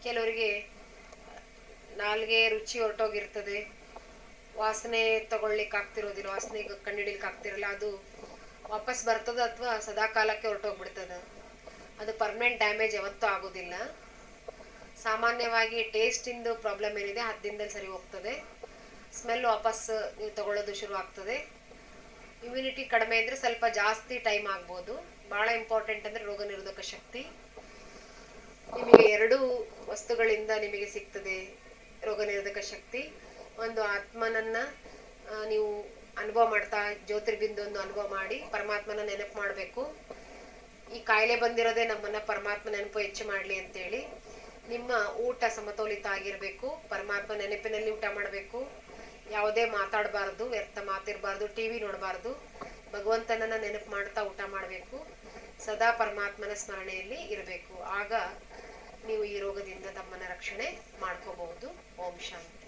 ಕೆಲವರಿಗೆ ನಾಲ್ಗೆ ರುಚಿ ಹೊರಟೋಗಿರ್ತದೆ, ವಾಸನೆ ತಗೊಳ್ಲಿಕ್ಕೆ ಆಗ್ತಿರೋದಿಲ್ಲ, ವಾಸನೆ ಕಂಡುಹಿಡಿಲಿಕ್ಕೆ ಆಗ್ತಿರಲ್ಲ, ಅದು ವಾಪಸ್ ಬರ್ತದ ಅಥವಾ ಸದಾ ಕಾಲಕ್ಕೆ ಹೊರಟೋಗ್ಬಿಡ್ತದ. ಅದು ಪರ್ಮನೆಂಟ್ ಡ್ಯಾಮೇಜ್ ಯಾವತ್ತೂ ಆಗೋದಿಲ್ಲ. ಸಾಮಾನ್ಯವಾಗಿ ಟೇಸ್ಟಿಂದು ಪ್ರಾಬ್ಲಮ್ ಏನಿದೆ 10 ದಿನದಲ್ಲಿ ಸರಿ ಹೋಗ್ತದೆ. ಸ್ಮೆಲ್ ವಾಪಸ್ ನೀವು ತಗೊಳ್ಳೋದು ಶುರು ಆಗ್ತದೆ. ಇಮ್ಯುನಿಟಿ ಕಡಿಮೆ ಇದ್ರೆ ಸ್ವಲ್ಪ ಜಾಸ್ತಿ ಟೈಮ್ ಆಗ್ಬೋದು. ಭಾಳ ಇಂಪಾರ್ಟೆಂಟ್ ಅಂದರೆ ರೋಗ ನಿರೋಧಕ ಶಕ್ತಿ. ನಿಮಗೆ 2 ವಸ್ತುಗಳಿಂದ ನಿಮಗೆ ಸಿಗ್ತದೆ ರೋಗ ನಿರೋಧಕ ಶಕ್ತಿ. ಒಂದು ಆತ್ಮನನ್ನ ನೀವು ಅನುಭವ ಮಾಡ್ತಾ ಜ್ಯೋತಿರ್ಬಿಂದು ಅನುಭವ ಮಾಡಿ ಪರಮಾತ್ಮನ ನೆನಪು ಮಾಡಬೇಕು. ಈ ಕಾಯಿಲೆ ಬಂದಿರೋದೇ ನಮ್ಮನ್ನ ಪರಮಾತ್ಮ ನೆನಪು ಹೆಚ್ಚು ಮಾಡಲಿ ಅಂತೇಳಿ. ನಿಮ್ಮ ಊಟ ಸಮತೋಲಿತ ಆಗಿರಬೇಕು. ಪರಮಾತ್ಮ ನೆನಪಿನಲ್ಲಿ ಊಟ ಮಾಡಬೇಕು. ಯಾವುದೇ ಮಾತಾಡಬಾರ್ದು, ವ್ಯರ್ಥ ಮಾತಿರಬಾರ್ದು, TV ನೋಡಬಾರ್ದು. ಭಗವಂತನನ್ನ ನೆನಪು ಮಾಡ್ತಾ ಊಟ ಮಾಡಬೇಕು. ಸದಾ ಪರಮಾತ್ಮನ ಸ್ಮರಣೆಯಲ್ಲಿ ಇರಬೇಕು. ಆಗ ನೀವು ಈ ರೋಗದಿಂದ ತಮ್ಮನ್ನ ರಕ್ಷಣೆ ಮಾಡ್ಕೋಬಹುದು. ಓಂ ಶಾಂತಿ.